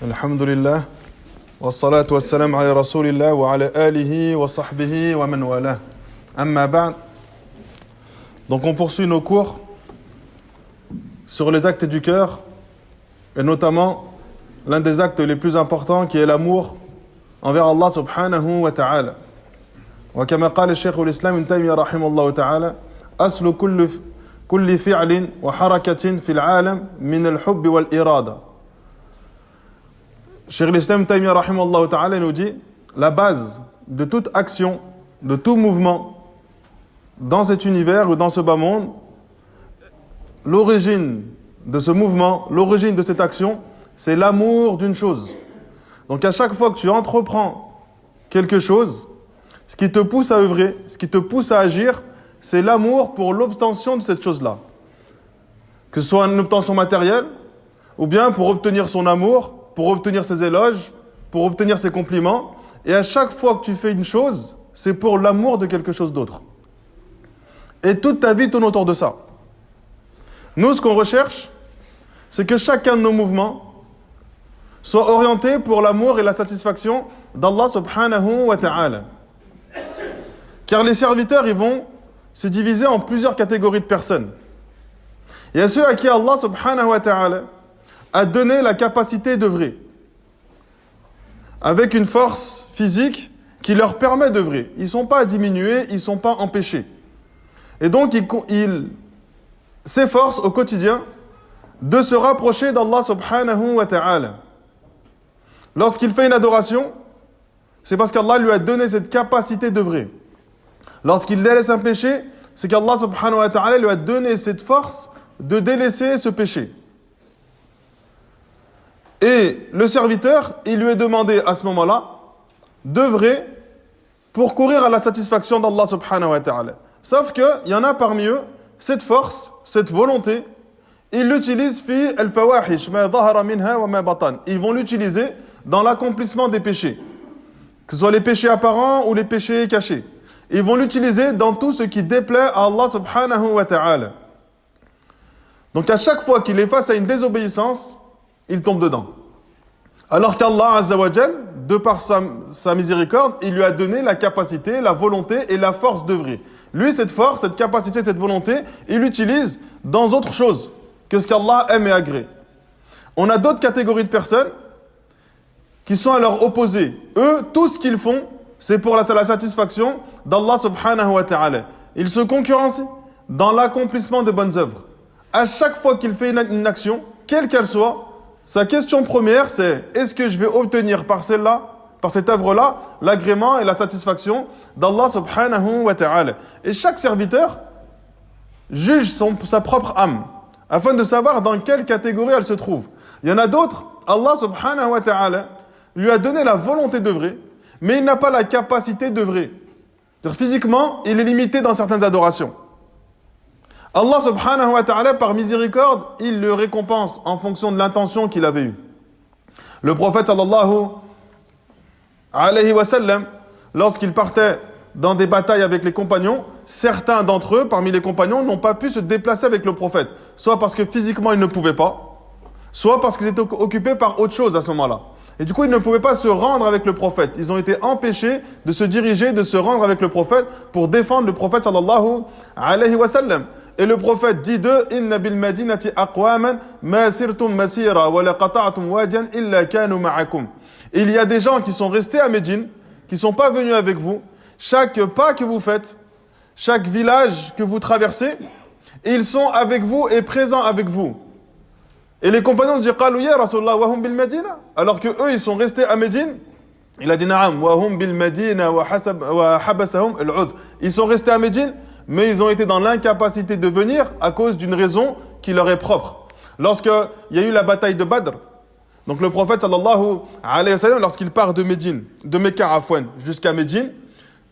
Alhamdulillah, wa salatu wa salam ala rasulillah wa ala alihi wa sahbihi wa man wala. Amma ba'd. Donc on poursuit nos cours sur les actes du cœur et notamment l'un des actes les plus importants qui est l'amour envers Allah subhanahu wa ta'ala. Wa kama qala Shaykh al-Islam Ibn Taymiyyah rahimahullah ta'ala aslu kulli fi'lin wa harakatin fil 'alam min al-hubb wal irada. Cheikh l'Islam Taymiyya rahimahullah ta'ala nous dit la base de toute action, de tout mouvement dans cet univers ou dans ce bas monde, l'origine de ce mouvement, l'origine de cette action, c'est l'amour d'une chose. Donc à chaque fois que tu entreprends quelque chose, ce qui te pousse à œuvrer, ce qui te pousse à agir, c'est l'amour pour l'obtention de cette chose-là. Que ce soit une obtention matérielle, ou bien pour obtenir son amour, pour obtenir ses éloges, pour obtenir ses compliments. Et à chaque fois que tu fais une chose, c'est pour l'amour de quelque chose d'autre. Et toute ta vie tourne autour de ça. Nous, ce qu'on recherche, c'est que chacun de nos mouvements soit orienté pour l'amour et la satisfaction d'Allah subhanahu wa ta'ala. Car les serviteurs, ils vont se diviser en plusieurs catégories de personnes. Il y a ceux à qui Allah subhanahu wa ta'ala a donné la capacité d'œuvrer, avec une force physique qui leur permet d'œuvrer. Ils ne sont pas diminués, ils ne sont pas empêchés. Et donc, ils s'efforcent au quotidien de se rapprocher d'Allah subhanahu wa ta'ala. Lorsqu'il fait une adoration, c'est parce qu'Allah lui a donné cette capacité d'œuvrer. Lorsqu'il délaisse un péché, c'est qu'Allah subhanahu wa ta'ala lui a donné cette force de délaisser ce péché. Et le serviteur, il lui est demandé à ce moment-là d'œuvrer pour courir à la satisfaction d'Allah subhanahu wa ta'ala. Sauf qu'il y en a parmi eux, cette force, cette volonté, ils l'utilisent fi al-fawahish, ma dhahara minha wa ma batan. Ils vont l'utiliser dans l'accomplissement des péchés, que ce soit les péchés apparents ou les péchés cachés. Ils vont l'utiliser dans tout ce qui déplaît à Allah subhanahu wa ta'ala. Donc à chaque fois qu'il est face à une désobéissance, il tombe dedans. Alors qu'Allah Azza wa Jal, de par sa miséricorde, il lui a donné la capacité, la volonté et la force d'œuvrer. Lui, cette force, cette capacité, cette volonté, il l'utilise dans autre chose que ce qu'Allah aime et agrée. On a d'autres catégories de personnes qui sont à leur opposé. Eux, tout ce qu'ils font, c'est pour la satisfaction d'Allah subhanahu wa ta'ala. Ils se concurrencent dans l'accomplissement de bonnes œuvres. À chaque fois qu'il fait une action, quelle qu'elle soit, sa question première, c'est est-ce que je vais obtenir par celle-là, par cette œuvre-là, l'agrément et la satisfaction d'Allah subhanahu wa ta'ala. Et chaque serviteur juge sa propre âme afin de savoir dans quelle catégorie elle se trouve. Il y en a d'autres, Allah subhanahu wa ta'ala lui a donné la volonté d'œuvrer, mais il n'a pas la capacité d'œuvrer. C'est-à-dire, physiquement, il est limité dans certaines adorations. Allah subhanahu wa ta'ala, par miséricorde, il le récompense en fonction de l'intention qu'il avait eue. Le prophète sallallahu alayhi wa sallam, lorsqu'il partait dans des batailles avec les compagnons, certains d'entre eux, parmi les compagnons, n'ont pas pu se déplacer avec le prophète. Soit parce que physiquement ils ne pouvaient pas, soit parce qu'ils étaient occupés par autre chose à ce moment-là. Et du coup, ils ne pouvaient pas se rendre avec le prophète. Ils ont été empêchés de se diriger, de se rendre avec le prophète pour défendre le prophète sallallahu alayhi wa sallam. Et le prophète dit d'eux, Inna bil madinati aqwaman ma sirtum masira wa la qata'tum wadiyan illa kanu ma'akum. Il y a des gens qui sont restés à Médine, qui ne sont pas venus avec vous. Chaque pas que vous faites, chaque village que vous traversez, ils sont avec vous et présents avec vous. Et les compagnons disent, Qalu ya Rasulullah wa hum bil Madina. Alors que eux, ils sont restés à Médine. Il a dit, Na'am, wa hum bil Madina wa habasahum al-udh. Ils sont restés à Médine, mais ils ont été dans l'incapacité de venir à cause d'une raison qui leur est propre. Lorsqu'il y a eu la bataille de Badr, donc le prophète sallallahu alayhi wa sallam, lorsqu'il part de Médine, de Mecca à Fouane jusqu'à Médine,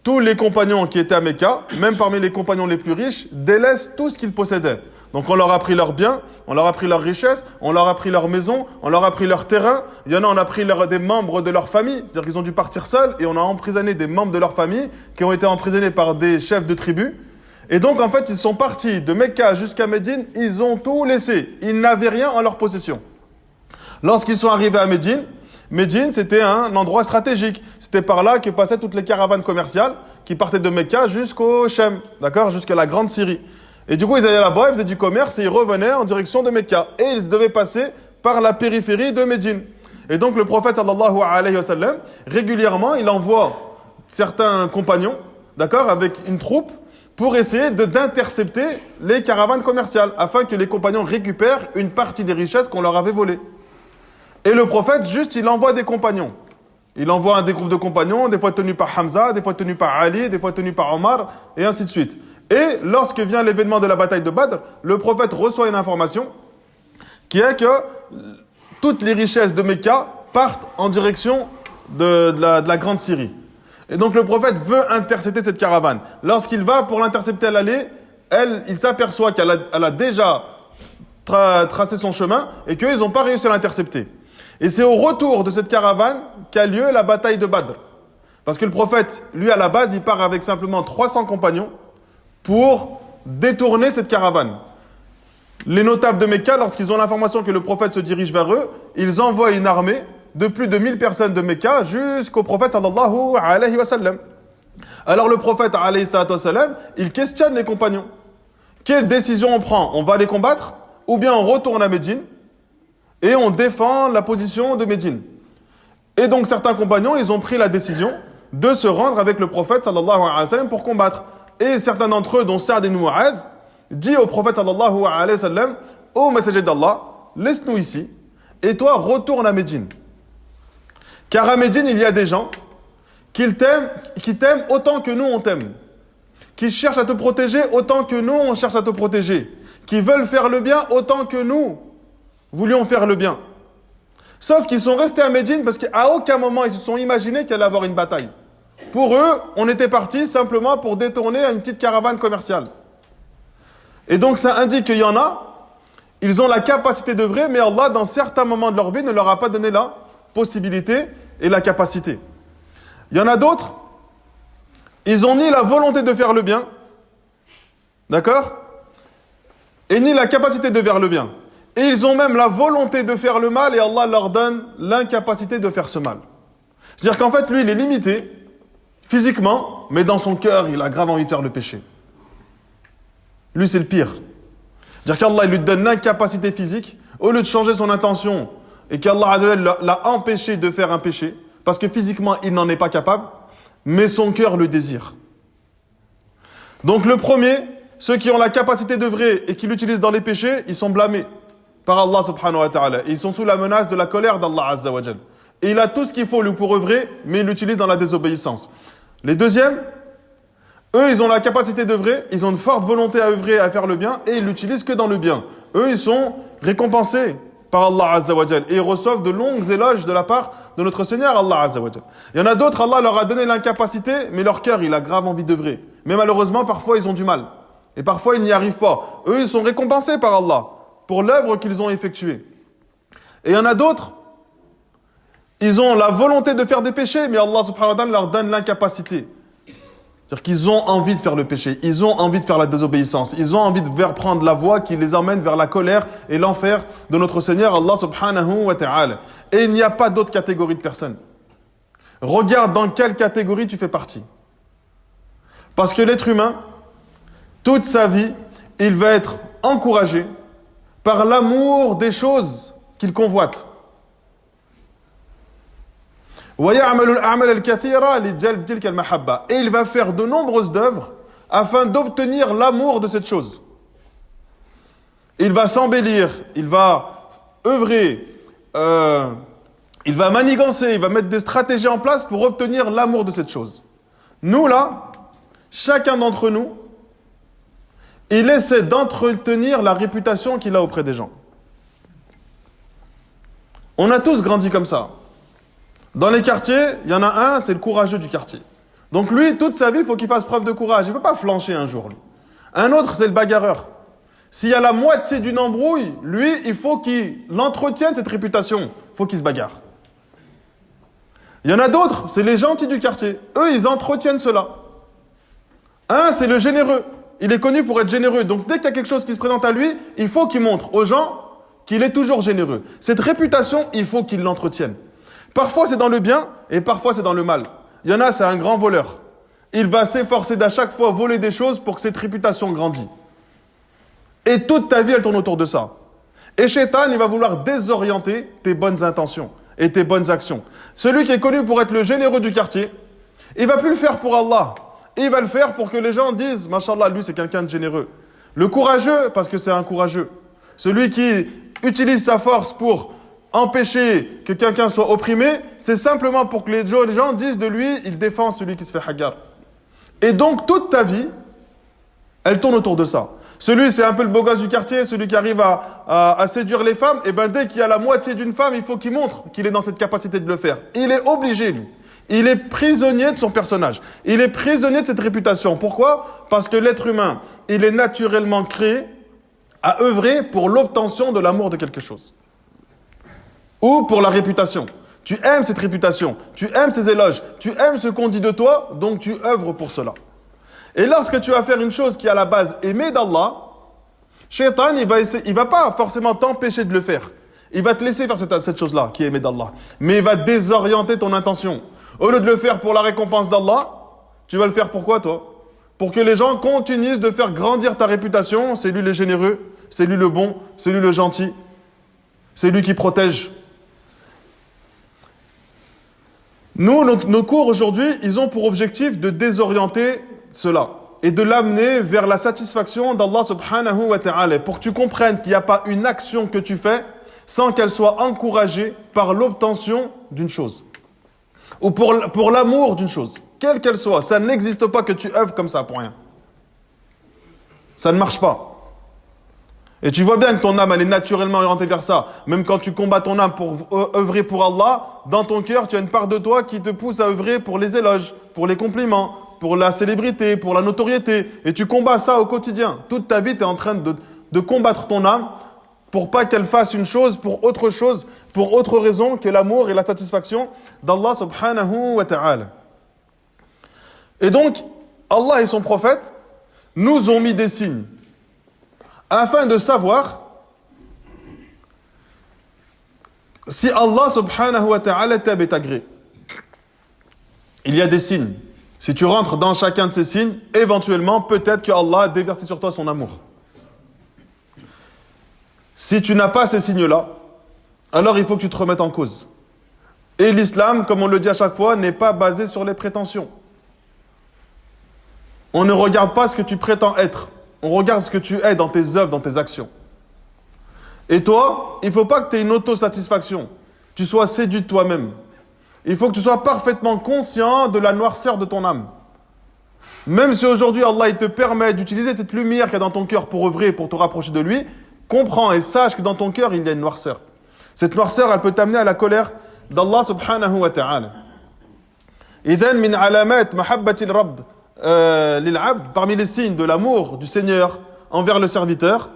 tous les compagnons qui étaient à Mecca, même parmi les compagnons les plus riches, délaissent tout ce qu'ils possédaient. Donc on leur a pris leurs biens, on leur a pris leurs richesses, on leur a pris leurs maisons, on leur a pris leurs terrains. Il y en a, on a pris des membres de leur famille, c'est-à-dire qu'ils ont dû partir seuls, et on a emprisonné des membres de leur famille qui ont été emprisonnés par des chefs de tribus. Et donc, en fait, ils sont partis de Mecca jusqu'à Médine, ils ont tout laissé. Ils n'avaient rien en leur possession. Lorsqu'ils sont arrivés à Médine, Médine, c'était un endroit stratégique. C'était par là que passaient toutes les caravanes commerciales qui partaient de Mecca jusqu'au Chem, d'accord, jusqu'à la Grande Syrie. Et du coup, ils allaient là-bas, ils faisaient du commerce et ils revenaient en direction de Mecca. Et ils devaient passer par la périphérie de Médine. Et donc, le prophète, sallallahu alayhi wa sallam, régulièrement, il envoie certains compagnons, d'accord, avec une troupe, pour essayer d'intercepter les caravanes commerciales, afin que les compagnons récupèrent une partie des richesses qu'on leur avait volées. Et le prophète, juste, il envoie des compagnons. Il envoie des groupes de compagnons, des fois tenus par Hamza, des fois tenus par Ali, des fois tenus par Omar, et ainsi de suite. Et lorsque vient l'événement de la bataille de Badr, le prophète reçoit une information qui est que toutes les richesses de Mecca partent en direction de la Grande Syrie. Et donc le prophète veut intercepter cette caravane. Lorsqu'il va pour l'intercepter à l'aller, il s'aperçoit qu'elle a déjà tracé son chemin et qu'ils n'ont pas réussi à l'intercepter. Et c'est au retour de cette caravane qu'a lieu la bataille de Badr. Parce que le prophète, lui à la base, il part avec simplement 300 compagnons pour détourner cette caravane. Les notables de Mecca, lorsqu'ils ont l'information que le prophète se dirige vers eux, ils envoient une armée de plus de 1000 personnes de Mecca jusqu'au prophète sallallahu alayhi wa sallam. Alors le prophète alayhi wa sallam, il questionne les compagnons. Quelle décision on prend? On va les combattre? Ou bien on retourne à Médine et on défend la position de Médine? Et donc certains compagnons, ils ont pris la décision de se rendre avec le prophète sallallahu alayhi wa sallam pour combattre. Et certains d'entre eux, dont Sa'd ibn Mu'adh, dit au prophète sallallahu alayhi wa sallam: ô messager d'Allah, laisse-nous ici et toi retourne à Médine. Car à Médine, il y a des gens qui t'aiment autant que nous on t'aime, qui cherchent à te protéger autant que nous on cherche à te protéger, qui veulent faire le bien autant que nous voulions faire le bien. Sauf qu'ils sont restés à Médine parce qu'à aucun moment ils se sont imaginés qu'il allait y avoir une bataille. Pour eux, on était parti simplement pour détourner une petite caravane commerciale. Et donc ça indique qu'il y en a, ils ont la capacité d'œuvrer, mais Allah, dans certains moments de leur vie, ne leur a pas donné la possibilité et la capacité. Il y en a d'autres, ils ont ni la volonté de faire le bien, d'accord, et ni la capacité de faire le bien. Et ils ont même la volonté de faire le mal et Allah leur donne l'incapacité de faire ce mal. C'est-à-dire qu'en fait, lui, il est limité physiquement, mais dans son cœur, il a grave envie de faire le péché. Lui, c'est le pire. C'est-à-dire qu'Allah, il lui donne l'incapacité physique, au lieu de changer son intention, et qu'Allah Azza wa Jalla l'a empêché de faire un péché, parce que physiquement, il n'en est pas capable, mais son cœur le désire. Donc le premier, ceux qui ont la capacité d'œuvrer et qui l'utilisent dans les péchés, ils sont blâmés par Allah subhanahu wa ta'ala. Et ils sont sous la menace de la colère d'Allah Azza wa Jalla. Et il a tout ce qu'il faut lui pour œuvrer, mais il l'utilise dans la désobéissance. Les deuxièmes, eux, ils ont la capacité d'œuvrer, ils ont une forte volonté à œuvrer, à faire le bien, et ils l'utilisent que dans le bien. Eux, ils sont récompensés par Allah Azza wa Jalla, et ils reçoivent de longues éloges de la part de notre Seigneur Allah Azza wa Jalla. Il y en a d'autres, Allah leur a donné l'incapacité, mais leur cœur, il a grave envie d'œuvrer. Mais malheureusement, parfois, ils ont du mal. Et parfois, ils n'y arrivent pas. Eux, ils sont récompensés par Allah pour l'œuvre qu'ils ont effectuée. Et il y en a d'autres, ils ont la volonté de faire des péchés, mais Allah subhanahu wa ta'ala leur donne l'incapacité. C'est-à-dire qu'ils ont envie de faire le péché, ils ont envie de faire la désobéissance, ils ont envie de faire prendre la voie qui les emmène vers la colère et l'enfer de notre Seigneur Allah subhanahu wa ta'ala. Et il n'y a pas d'autre catégorie de personnes. Regarde dans quelle catégorie tu fais partie. Parce que l'être humain, toute sa vie, il va être encouragé par l'amour des choses qu'il convoite. Et il va faire de nombreuses œuvres afin d'obtenir l'amour de cette chose. Il va s'embellir, il va œuvrer, il va manigancer, il va mettre des stratégies en place pour obtenir l'amour de cette chose. Nous là, chacun d'entre nous, il essaie d'entretenir la réputation qu'il a auprès des gens. On a tous grandi comme ça. Dans les quartiers, il y en a un, c'est le courageux du quartier. Donc lui, toute sa vie, il faut qu'il fasse preuve de courage. Il ne peut pas flancher un jour, lui. Un autre, c'est le bagarreur. S'il y a la moitié d'une embrouille, lui, il faut qu'il entretienne cette réputation. Il faut qu'il se bagarre. Il y en a d'autres, c'est les gentils du quartier. Eux, ils entretiennent cela. Un, c'est le généreux. Il est connu pour être généreux. Donc dès qu'il y a quelque chose qui se présente à lui, il faut qu'il montre aux gens qu'il est toujours généreux. Cette réputation, il faut qu'il l'entretienne. Parfois c'est dans le bien et parfois c'est dans le mal. Il y en a, c'est un grand voleur. Il va s'efforcer d'à chaque fois voler des choses pour que cette réputation grandisse. Et toute ta vie, elle tourne autour de ça. Et Shaitan, il va vouloir désorienter tes bonnes intentions et tes bonnes actions. Celui qui est connu pour être le généreux du quartier, il va plus le faire pour Allah. Il va le faire pour que les gens disent, Mashallah, lui c'est quelqu'un de généreux. Le courageux, parce que c'est un courageux. Celui qui utilise sa force pour empêcher que quelqu'un soit opprimé, c'est simplement pour que les gens disent de lui, il défend celui qui se fait hagar. Et donc, toute ta vie, elle tourne autour de ça. Celui, c'est un peu le beau gosse du quartier, celui qui arrive à séduire les femmes, et ben dès qu'il y a la moitié d'une femme, il faut qu'il montre qu'il est dans cette capacité de le faire. Il est obligé, lui. Il est prisonnier de son personnage. Il est prisonnier de cette réputation. Pourquoi ? Parce que l'être humain, il est naturellement créé à œuvrer pour l'obtention de l'amour de quelque chose. Ou pour la réputation. Tu aimes cette réputation, tu aimes ces éloges, tu aimes ce qu'on dit de toi, donc tu œuvres pour cela. Et lorsque tu vas faire une chose qui est à la base aimée d'Allah, Shaitan, il va pas forcément t'empêcher de le faire. Il va te laisser faire cette chose-là qui est aimée d'Allah. Mais il va désorienter ton intention. Au lieu de le faire pour la récompense d'Allah, tu vas le faire pour quoi, toi ? Pour que les gens continuent de faire grandir ta réputation. C'est lui le généreux, c'est lui le bon, c'est lui le gentil, c'est lui qui protège. Nous, nos cours aujourd'hui, ils ont pour objectif de désorienter cela et de l'amener vers la satisfaction d'Allah subhanahu wa ta'ala pour que tu comprennes qu'il n'y a pas une action que tu fais sans qu'elle soit encouragée par l'obtention d'une chose ou pour l'amour d'une chose, quelle qu'elle soit. Ça n'existe pas que tu œuvres comme ça pour rien. Ça ne marche pas. Et tu vois bien que ton âme, elle est naturellement orientée vers ça. Même quand tu combats ton âme pour œuvrer pour Allah, dans ton cœur, tu as une part de toi qui te pousse à œuvrer pour les éloges, pour les compliments, pour la célébrité, pour la notoriété. Et tu combats ça au quotidien. Toute ta vie, tu es en train de combattre ton âme pour pas qu'elle fasse une chose pour autre raison que l'amour et la satisfaction d'Allah subhanahu wa ta'ala. Et donc, Allah et son prophète nous ont mis des signes afin de savoir si Allah subhanahu wa ta'ala t'aime et t'agrée. Il y a des signes. Si tu rentres dans chacun de ces signes, éventuellement, peut-être que Allah a déversé sur toi son amour. Si tu n'as pas ces signes-là, alors il faut que tu te remettes en cause. Et l'islam, comme on le dit à chaque fois, n'est pas basé sur les prétentions. On ne regarde pas ce que tu prétends être. On regarde ce que tu es dans tes œuvres, dans tes actions. Et toi, il ne faut pas que tu aies une autosatisfaction. Tu sois séduit de toi-même. Il faut que tu sois parfaitement conscient de la noirceur de ton âme. Même si aujourd'hui Allah il te permet d'utiliser cette lumière qu'il y a dans ton cœur pour œuvrer, pour te rapprocher de lui, comprends et sache que dans ton cœur il y a une noirceur. Cette noirceur, elle peut t'amener à la colère d'Allah subhanahu wa ta'ala. إذن من علامات محبة الرب للعبد, parmi les signes de l'amour du Seigneur envers le serviteur,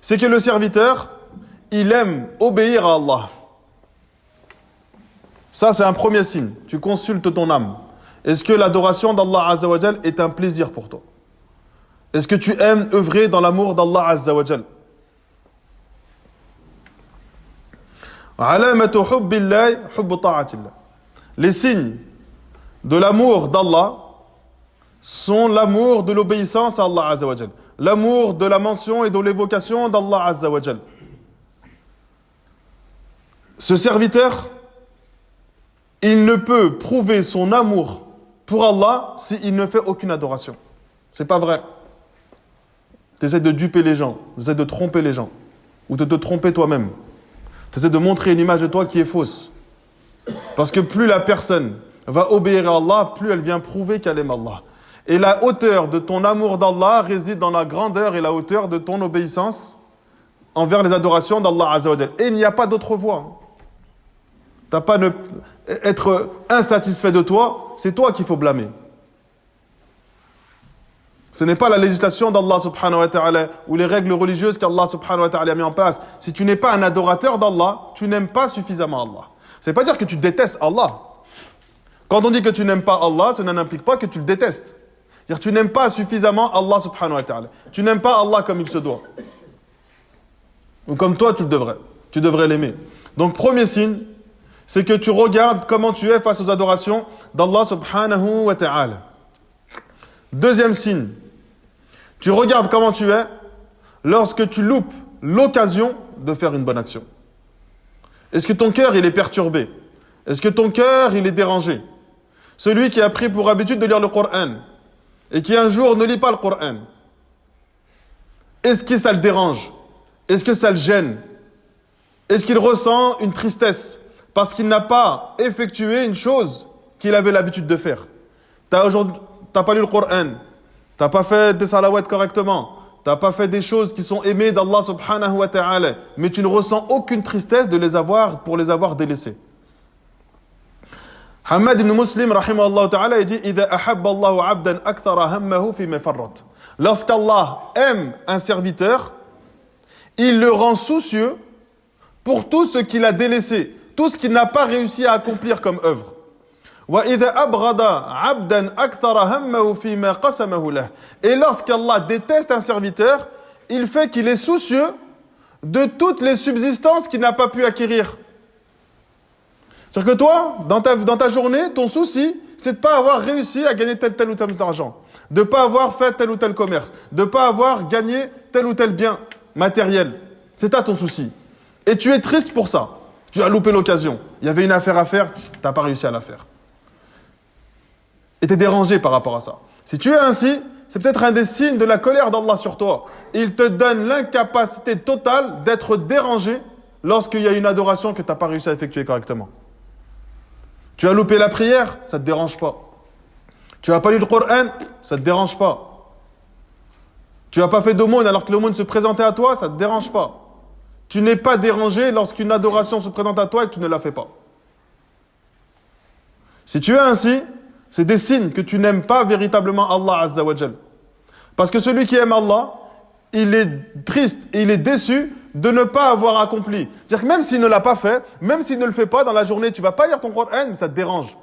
c'est que le serviteur, il aime obéir à Allah. Ça, c'est un premier signe. Tu consultes ton âme. Est-ce que l'adoration d'Allah Azza wa Jal est un plaisir pour toi? Est-ce que tu aimes œuvrer dans l'amour d'Allah Azza wa Jal? Les signes de l'amour d'Allah sont l'amour de l'obéissance à Allah Azza wa Jal, l'amour de la mention et de l'évocation d'Allah Azza wa Jal. Ce serviteur, il ne peut prouver son amour pour Allah s'il ne fait aucune adoration. C'est pas vrai. Tu essaies de duper les gens, tu essaies de tromper les gens, ou de te tromper toi-même. Tu essaies de montrer une image de toi qui est fausse. Parce que plus la personne va obéir à Allah, plus elle vient prouver qu'elle aime Allah. Et la hauteur de ton amour d'Allah réside dans la grandeur et la hauteur de ton obéissance envers les adorations d'Allah Azza wa Jal. Et il n'y a pas d'autre voie. Tu n'as pas à être insatisfait de toi, c'est toi qu'il faut blâmer. Ce n'est pas la législation d'Allah subhanahu wa ta'ala ou les règles religieuses qu'Allah subhanahu wa ta'ala a mis en place. Si tu n'es pas un adorateur d'Allah, tu n'aimes pas suffisamment Allah. Ça ne veut pas dire que tu détestes Allah. Quand on dit que tu n'aimes pas Allah, ça n'implique pas que tu le détestes. C'est-à-dire que tu n'aimes pas suffisamment Allah subhanahu wa ta'ala. Tu n'aimes pas Allah comme il se doit. Ou comme toi tu le devrais. Tu devrais l'aimer. Donc premier signe, c'est que tu regardes comment tu es face aux adorations d'Allah subhanahu wa ta'ala. Deuxième signe, tu regardes comment tu es lorsque tu loupes l'occasion de faire une bonne action. Est-ce que ton cœur, il est perturbé? Est-ce que ton cœur, il est dérangé? Celui qui a pris pour habitude de lire le Coran et qui un jour ne lit pas le Coran, est-ce que ça le dérange? Est-ce que ça le gêne? Est-ce qu'il ressent une tristesse parce qu'il n'a pas effectué une chose qu'il avait l'habitude de faire? T'as pas lu le Coran, t'as pas fait des salawats correctement, t'as pas fait des choses qui sont aimées d'Allah subhanahu wa ta'ala, mais tu ne ressens aucune tristesse de les avoir délaissées. Hamad ibn Muslim, rahimahullah ta'ala, il dit إِذَا أَحَبَّ اللَّهُ عَبْدًا أَكْثَرَ هَمَّهُ فِي مَفَرَّتْ. Lorsqu'Allah aime un serviteur, il le rend soucieux pour tout ce qu'il a délaissé, tout ce qu'il n'a pas réussi à accomplir comme œuvre. وَإِذَا أَبْغَضَ عَبْدًا أَكْثَرَ هَمَّهُ فِي مَا قَسَمَهُ لَهُ. Et lorsqu'Allah déteste un serviteur, il fait qu'il est soucieux de toutes les subsistances qu'il n'a pas pu acquérir. C'est-à-dire que toi, dans ta journée, ton souci, c'est de ne pas avoir réussi à gagner tel ou tel argent, de ne pas avoir fait tel ou tel commerce, de ne pas avoir gagné tel ou tel bien matériel. C'est ça ton souci. Et tu es triste pour ça. Tu as loupé l'occasion. Il y avait une affaire à faire, tu n'as pas réussi à la faire. Et tu es dérangé par rapport à ça. Si tu es ainsi, c'est peut-être un des signes de la colère d'Allah sur toi. Il te donne l'incapacité totale d'être dérangé lorsqu'il y a une adoration que tu n'as pas réussi à effectuer correctement. Tu as loupé la prière, ça ne te dérange pas. Tu n'as pas lu le Coran, ça ne te dérange pas. Tu n'as pas fait d'aumône alors que l'aumône se présentait à toi, ça ne te dérange pas. Tu n'es pas dérangé lorsqu'une adoration se présente à toi et que tu ne la fais pas. Si tu es ainsi, c'est des signes que tu n'aimes pas véritablement Allah Azza wa Jal. Parce que celui qui aime Allah, il est triste et il est déçu de ne pas avoir accompli. C'est-à-dire que même s'il ne l'a pas fait, même s'il ne le fait pas dans la journée, tu ne vas pas lire ton Coran, mais ça te dérange.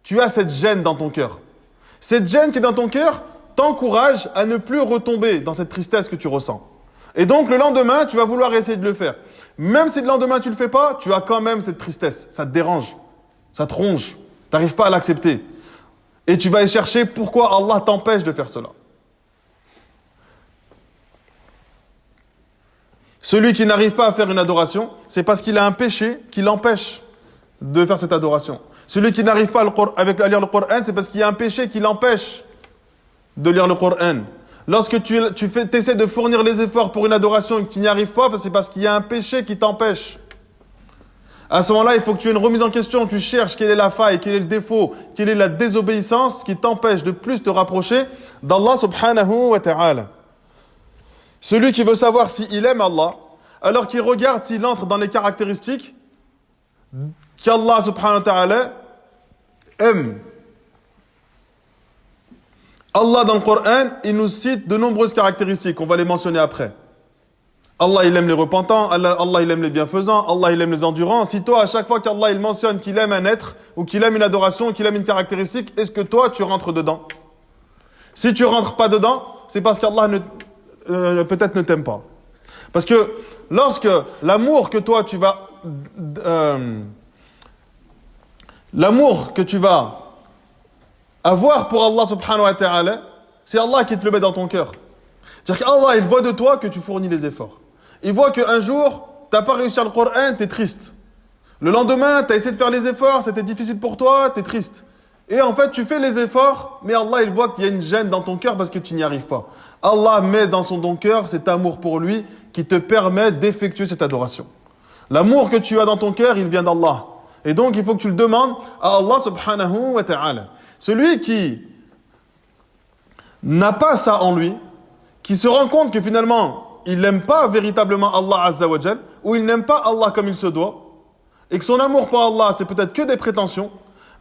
Tu as cette gêne dans ton cœur. Cette gêne qui est dans ton cœur t'encourage à ne plus retomber dans cette tristesse que tu ressens. Et donc le lendemain, tu vas vouloir essayer de le faire. Même si le lendemain tu ne le fais pas, tu as quand même cette tristesse. Ça te dérange, ça te ronge, tu n'arrives pas à l'accepter. Et tu vas y chercher pourquoi Allah t'empêche de faire cela. Celui qui n'arrive pas à faire une adoration, c'est parce qu'il a un péché qui l'empêche de faire cette adoration. Celui qui n'arrive pas à lire le Coran, c'est parce qu'il y a un péché qui l'empêche de lire le Coran. Lorsque tu essaies de fournir les efforts pour une adoration et que tu n'y arrives pas, c'est parce qu'il y a un péché qui t'empêche. À ce moment-là, il faut que tu aies une remise en question, tu cherches quelle est la faille, quel est le défaut, quelle est la désobéissance qui t'empêche de plus te rapprocher d'Allah subhanahu wa ta'ala. Celui qui veut savoir s'il aime Allah, alors qu'il regarde s'il entre dans les caractéristiques qu'Allah subhanahu wa ta'ala aime. Allah dans le Coran, il nous cite de nombreuses caractéristiques, on va les mentionner après. Allah il aime les repentants, Allah il aime les bienfaisants, Allah il aime les endurants. Si toi à chaque fois qu'Allah il mentionne qu'il aime un être, ou qu'il aime une adoration, ou qu'il aime une caractéristique, est-ce que toi tu rentres dedans? Si tu rentres pas dedans, c'est parce qu'Allah peut-être ne t'aime pas. Parce que lorsque l'amour que tu vas avoir pour Allah subhanahu wa ta'ala, c'est Allah qui te le met dans ton cœur. C'est-à-dire qu'Allah, il voit de toi que tu fournis les efforts. Il voit qu'un jour, tu n'as pas réussi à le Coran, tu es triste. Le lendemain, tu as essayé de faire les efforts, c'était difficile pour toi, tu es triste. Et en fait, tu fais les efforts, mais Allah, il voit qu'il y a une gêne dans ton cœur parce que tu n'y arrives pas. Allah met dans ton cœur cet amour pour lui qui te permet d'effectuer cette adoration. L'amour que tu as dans ton cœur, il vient d'Allah. Et donc, il faut que tu le demandes à Allah subhanahu wa ta'ala. Celui qui n'a pas ça en lui, qui se rend compte que finalement, il n'aime pas véritablement Allah Azza wa Jal, ou il n'aime pas Allah comme il se doit, et que son amour pour Allah, c'est peut-être que des prétentions,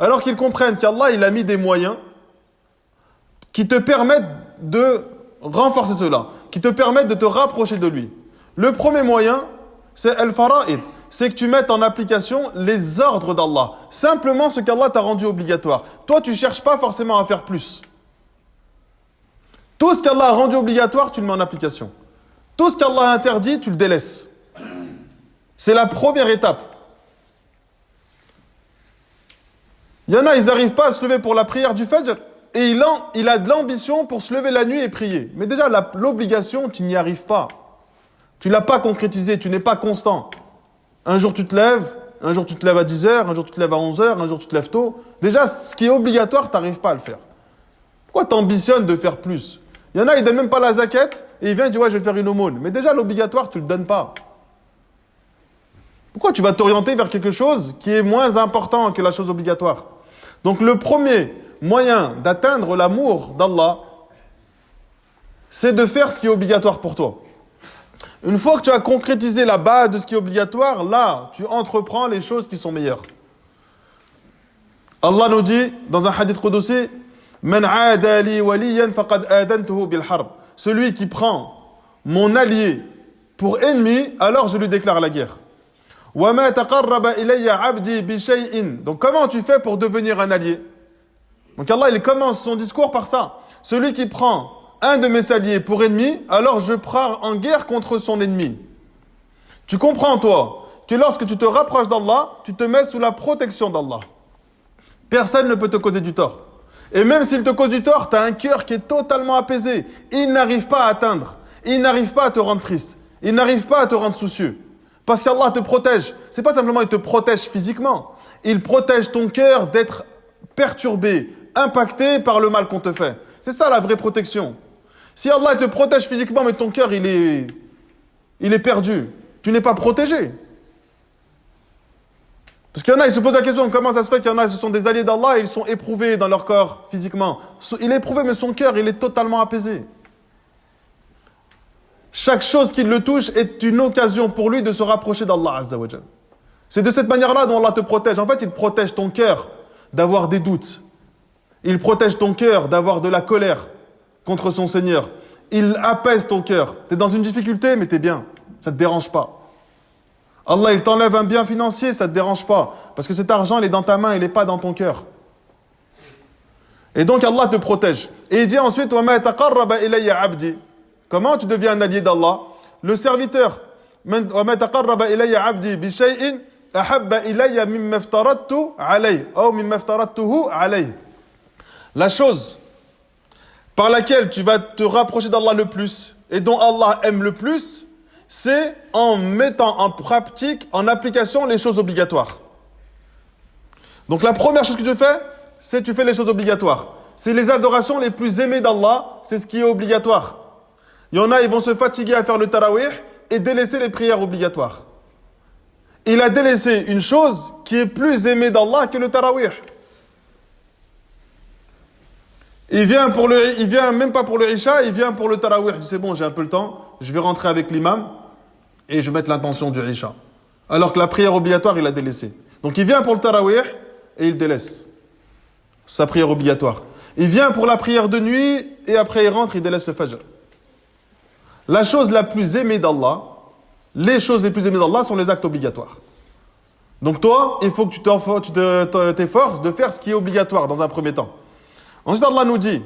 alors qu'il comprenne qu'Allah, il a mis des moyens qui te permettent de renforcer cela, qui te permettent de te rapprocher de lui. Le premier moyen, c'est al-fara'id, c'est que tu mettes en application les ordres d'Allah, simplement ce qu'Allah t'a rendu obligatoire. Toi, tu ne cherches pas forcément à faire plus. Tout ce qu'Allah a rendu obligatoire, tu le mets en application. Tout ce qu'Allah a interdit, tu le délaisses. C'est la première étape. Il y en a, ils n'arrivent pas à se lever pour la prière du Fajr. Et il a de l'ambition pour se lever la nuit et prier. Mais déjà, l'obligation, tu n'y arrives pas. Tu ne l'as pas concrétisé, tu n'es pas constant. Un jour tu te lèves, un jour tu te lèves à 10h, un jour tu te lèves à 11h, un jour tu te lèves tôt. Déjà, ce qui est obligatoire, tu n'arrives pas à le faire. Pourquoi tu ambitionnes de faire plus? Il y en a, ils ne donnent même pas la zakat et ils viennent et disent ouais, je vais faire une aumône. Mais déjà, l'obligatoire, tu ne le donnes pas. Pourquoi tu vas t'orienter vers quelque chose qui est moins important que la chose obligatoire? Donc le premier moyen d'atteindre l'amour d'Allah, c'est de faire ce qui est obligatoire pour toi. Une fois que tu as concrétisé la base de ce qui est obligatoire, là, tu entreprends les choses qui sont meilleures. Allah nous dit dans un hadith qudsi, Man aada li waliyan faqad adantuhu bil harb. Celui qui prend mon allié pour ennemi, alors je lui déclare la guerre. Wa ma taqarraba ilayya 'abdi bi shay'in. Donc comment tu fais pour devenir un allié? Donc Allah, il commence son discours par ça. Celui qui prend un de mes alliés pour ennemi, alors je pars en guerre contre son ennemi. Tu comprends, toi, que lorsque tu te rapproches d'Allah, tu te mets sous la protection d'Allah. Personne ne peut te causer du tort. Et même s'il te cause du tort, tu as un cœur qui est totalement apaisé. Il n'arrive pas à atteindre. Il n'arrive pas à te rendre triste. Il n'arrive pas à te rendre soucieux. Parce qu'Allah te protège. C'est pas simplement il te protège physiquement. Il protège ton cœur d'être perturbé, impacté par le mal qu'on te fait. C'est ça la vraie protection. Si Allah te protège physiquement, mais ton cœur il est perdu, tu n'es pas protégé. Parce qu'il y en a, ils se posent la question, comment ça se fait qu'il y en a, ce sont des alliés d'Allah et ils sont éprouvés dans leur corps physiquement. Il est éprouvé, mais son cœur, il est totalement apaisé. Chaque chose qui le touche est une occasion pour lui de se rapprocher d'Allah Azza wa Jal. C'est de cette manière-là dont Allah te protège. En fait, il protège ton cœur d'avoir des doutes. Il protège ton cœur d'avoir de la colère contre son Seigneur. Il apaise ton cœur. Tu es dans une difficulté, mais tu es bien. Ça ne te dérange pas. Allah, il t'enlève un bien financier, ça ne te dérange pas. Parce que cet argent, il est dans ta main, il n'est pas dans ton cœur. Et donc, Allah te protège. Et il dit ensuite, وَمَا تَقَرَّبَ إِلَيَّ عَبْدِي. Comment tu deviens un allié d'Allah? Le serviteur. وَمَا تَقَرَّبَ إِلَيَّ عَبْدِي بِشَيْءٍ أَحَبَّ إِلَيَّ مِمَّا افْتَرَضْتُ عَلَيْهِ أو مِمَّا افْتَرَضْتُهُ عَلَيْهِ. La chose par laquelle tu vas te rapprocher d'Allah le plus et dont Allah aime le plus, c'est en mettant en pratique, en application les choses obligatoires. Donc la première chose que tu fais, c'est tu fais les choses obligatoires. C'est les adorations les plus aimées d'Allah, c'est ce qui est obligatoire. Il y en a, ils vont se fatiguer à faire le tarawih et délaisser les prières obligatoires. Il a délaissé une chose qui est plus aimée d'Allah que le tarawih. Il vient même pas pour le Isha, il vient pour le tarawih. Il dit c'est bon, j'ai un peu le temps, je vais rentrer avec l'imam et je vais mettre l'intention du Isha. Alors que la prière obligatoire, il a délaissé. Donc il vient pour le tarawih et il délaisse sa prière obligatoire. Il vient pour la prière de nuit et après il rentre, il délaisse le Fajr. La chose la plus aimée d'Allah, les choses les plus aimées d'Allah sont les actes obligatoires. Donc toi, il faut que tu t'efforces de faire ce qui est obligatoire dans un premier temps. Ensuite, Allah nous dit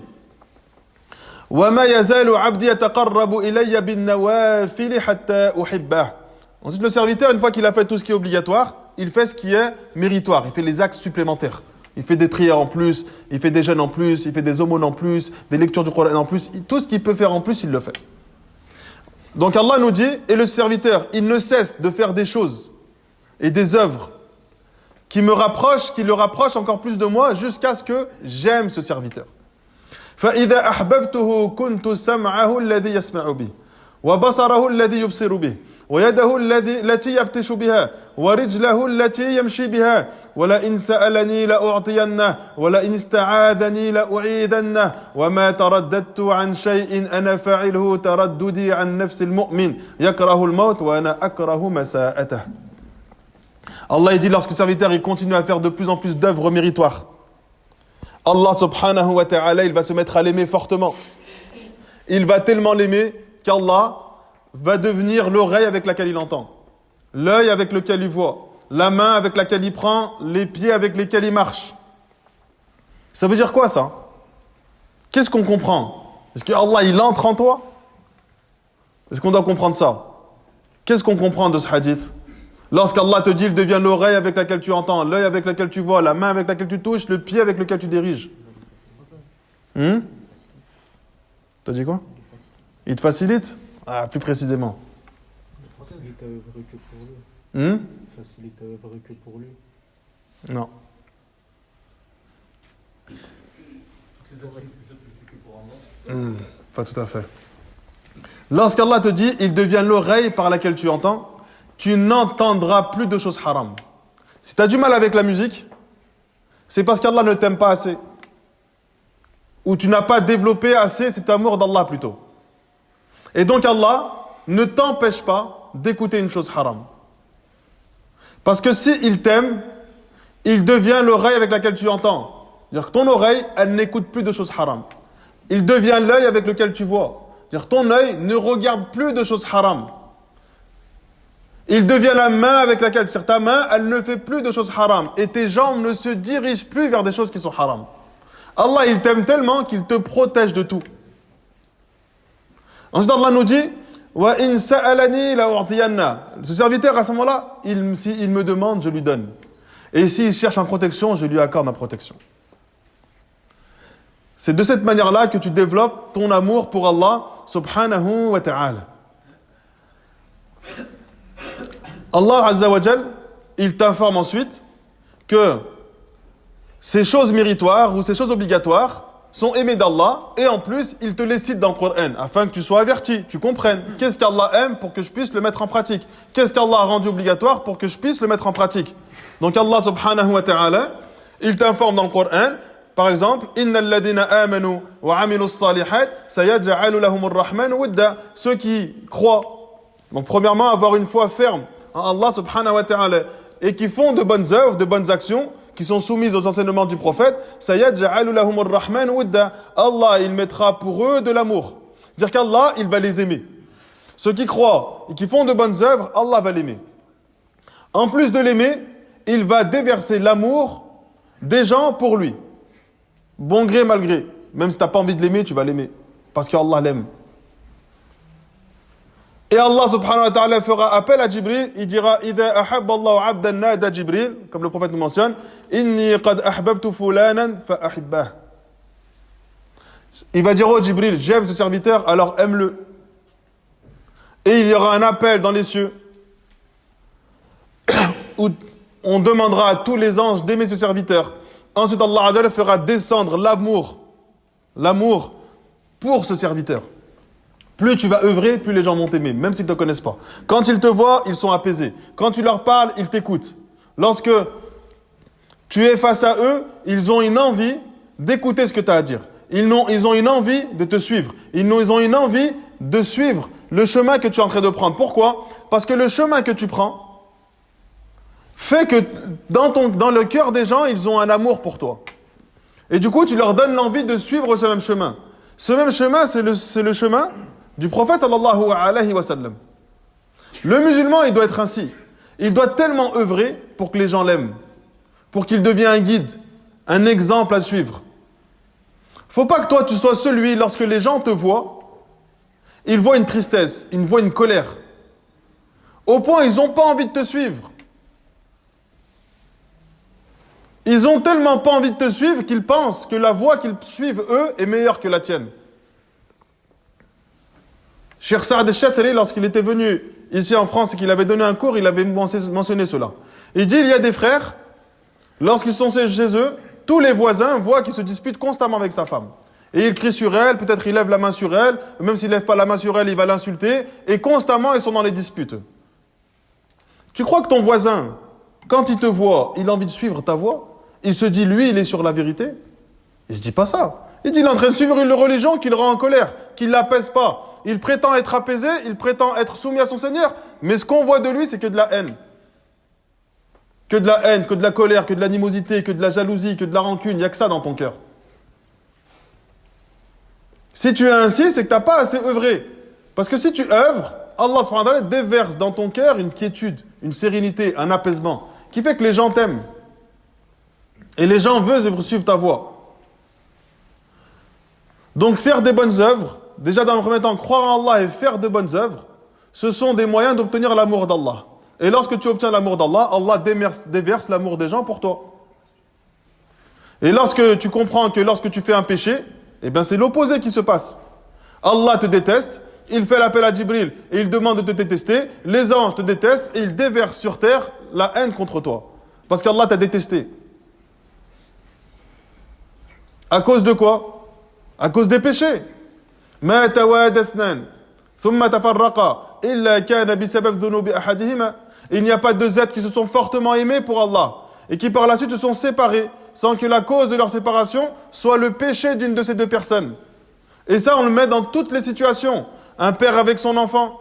وَمَا يَزَالُ عَبْدِي يَتَقَرَّبُ إِلَيَّ بِالنَّوَافِلِ حَتَّى أُحِبَّهُ. Ensuite, le serviteur, une fois qu'il a fait tout ce qui est obligatoire, il fait ce qui est méritoire. Il fait les actes supplémentaires. Il fait des prières en plus, il fait des jeûnes en plus, il fait des aumônes en plus, des lectures du Coran en plus. Tout ce qu'il peut faire en plus, il le fait. Donc Allah nous dit, et le serviteur, il ne cesse de faire des choses et des œuvres qui le rapprochent encore plus de moi jusqu'à ce que j'aime ce serviteur. فَإِذَا أَحْبَبْتُهُ كُنْتُ سَمْعَهُ الَّذِي يَسْمَعُ بِهِ وَبَصَرَهُ الَّذِي يُبْصِرُ بِهِ وَيَدَهُ التي يبطش بها ورجله التي يمشي بها ولئن سألني لأعطينه ولئن استعاذني لأعيذنه وما ترددت عن شيء أنا فاعله ترددي عن نفس المؤمن يكره الموت وأنا أكره مساءته. Allah dit lorsque le serviteur il continue à faire de plus en plus d'œuvres méritoires, Allah subhanahu wa ta'ala il va se mettre à l'aimer fortement. Il va tellement l'aimer qu'Allah va devenir l'oreille avec laquelle il entend, l'œil avec lequel il voit, la main avec laquelle il prend, les pieds avec lesquels il marche. Ça veut dire quoi ça? Qu'est-ce qu'on comprend? Est-ce que Allah il entre en toi? Est-ce qu'on doit comprendre ça? Qu'est-ce qu'on comprend de ce hadith? Lorsqu'Allah te dit, il devient l'oreille avec laquelle tu entends, l'œil avec lequel tu vois, la main avec laquelle tu touches, le pied avec lequel tu diriges. T'as dit quoi? Il te facilite? Ah, plus précisément. Facilite à œuvrer que pour lui. Facilite à œuvrer que pour lui. Non. Pas tout à fait. Lorsqu'Allah te dit, il devient l'oreille par laquelle tu entends, tu n'entendras plus de choses haram. Si tu as du mal avec la musique, c'est parce qu'Allah ne t'aime pas assez. Ou tu n'as pas développé assez cet amour d'Allah plutôt. Et donc Allah ne t'empêche pas d'écouter une chose haram. Parce que s'il t'aime, il devient l'oreille avec laquelle tu entends. C'est-à-dire que ton oreille, elle n'écoute plus de choses haram. Il devient l'œil avec lequel tu vois. C'est-à-dire que ton œil ne regarde plus de choses haram. Il devient la main avec laquelle, c'est-à-dire ta main, elle ne fait plus de choses haram. Et tes jambes ne se dirigent plus vers des choses qui sont haram. Allah, il t'aime tellement qu'il te protège de tout. Ensuite, Allah nous dit, wa in sa'alani la u'tiyanna. Ce serviteur, à ce moment-là, s'il me demande, je lui donne. Et s'il cherche ma protection, je lui accorde ma protection. C'est de cette manière-là que tu développes ton amour pour Allah, subhanahu wa ta'ala. Allah Azza wa Jal, il t'informe ensuite que ces choses méritoires ou ces choses obligatoires sont aimées d'Allah et en plus, il te les cite dans le Coran afin que tu sois averti, tu comprennes qu'est-ce qu'Allah aime pour que je puisse le mettre en pratique. Qu'est-ce qu'Allah a rendu obligatoire pour que je puisse le mettre en pratique. Donc Allah subhanahu wa ta'ala, il t'informe dans le Coran, par exemple, Innal ladina amanu wa amilus salihat sayaj'alu lahumur rahman wudda. Ceux qui croient, donc premièrement avoir une foi ferme en Allah subhanahu wa ta'ala et qui font de bonnes œuvres, de bonnes actions, qui sont soumises aux enseignements du prophète, sayaj'alu lahumur rahman wudda. Allah, il mettra pour eux de l'amour. C'est-à-dire qu'Allah, il va les aimer. Ceux qui croient et qui font de bonnes œuvres, Allah va l'aimer. En plus de l'aimer, il va déverser l'amour des gens pour lui. Bon gré, mal gré. Même si tu n'as pas envie de l'aimer, tu vas l'aimer. Parce qu'Allah l'aime. Et Allah subhanahu wa ta'ala fera appel à Jibril. Il dira, Ida ahabba Allahu abdan nada Jibril, comme le prophète nous mentionne, Inni qad ahbabtu fulanan fa ahibbah. Il va dire au Jibril, j'aime ce serviteur, alors aime-le. Et il y aura un appel dans les cieux où on demandera à tous les anges d'aimer ce serviteur. Ensuite, Allah Azza wa Jalla fera descendre l'amour pour ce serviteur. Plus tu vas œuvrer, plus les gens vont t'aimer, même s'ils ne te connaissent pas. Quand ils te voient, ils sont apaisés. Quand tu leur parles, ils t'écoutent. Lorsque tu es face à eux, ils ont une envie d'écouter ce que tu as à dire. Ils ont une envie de te suivre. Ils ont une envie de suivre le chemin que tu es en train de prendre. Pourquoi? Parce que le chemin que tu prends fait que dans le cœur des gens, ils ont un amour pour toi. Et du coup, tu leur donnes l'envie de suivre ce même chemin. Ce même chemin, c'est le chemin du prophète sallallahu alayhi wa sallam. Le musulman, il doit être ainsi. Il doit tellement œuvrer pour que les gens l'aiment, pour qu'il devienne un guide, un exemple à suivre. Faut pas que toi, tu sois celui, lorsque les gens te voient, ils voient une tristesse, ils voient une colère. Au point, ils n'ont pas envie de te suivre. Ils ont tellement pas envie de te suivre qu'ils pensent que la voie qu'ils suivent, eux, est meilleure que la tienne. Cheikh Saad al-Chathri, lorsqu'il était venu ici en France et qu'il avait donné un cours, il avait mentionné cela. Il dit, il y a des frères, lorsqu'ils sont chez eux, tous les voisins voient qu'ils se disputent constamment avec sa femme. Et il crie sur elle, peut-être il lève la main sur elle, même s'il lève pas la main sur elle, il va l'insulter, et constamment ils sont dans les disputes. Tu crois que ton voisin, quand il te voit, il a envie de suivre ta voie? Il se dit, lui, il est sur la vérité? Il se dit pas ça. Il dit, il est en train de suivre une religion qui le rend en colère, qui ne l'apaise pas. Il prétend être apaisé, il prétend être soumis à son Seigneur, mais ce qu'on voit de lui, c'est que de la haine. Que de la haine, que de la colère, que de l'animosité, que de la jalousie, que de la rancune. Il n'y a que ça dans ton cœur. Si tu es ainsi, c'est que tu n'as pas assez œuvré. Parce que si tu œuvres, Allah subhanahu wa ta'ala déverse dans ton cœur une quiétude, une sérénité, un apaisement, qui fait que les gens t'aiment. Et les gens veulent suivre ta voie. Donc faire des bonnes œuvres, déjà dans le premier temps, croire en Allah et faire de bonnes œuvres, ce sont des moyens d'obtenir l'amour d'Allah. Et lorsque tu obtiens l'amour d'Allah, Allah déverse l'amour des gens pour toi. Et lorsque tu comprends que lorsque tu fais un péché, eh bien c'est l'opposé qui se passe. Allah te déteste, il fait l'appel à Jibril et il demande de te détester, les anges te détestent et il déverse sur terre la haine contre toi. Parce qu'Allah t'a détesté. À cause de quoi? À cause des péchés. ما تواد اثنان ثم تفرقا إلا كان بسبب ذنوب أحدهما. Il n'y a pas deux êtres qui se sont fortement aimés pour Allah et qui par la suite se sont séparés sans que la cause de leur séparation soit le péché d'une de ces deux personnes. Et ça, on le met dans toutes les situations. Un père avec son enfant,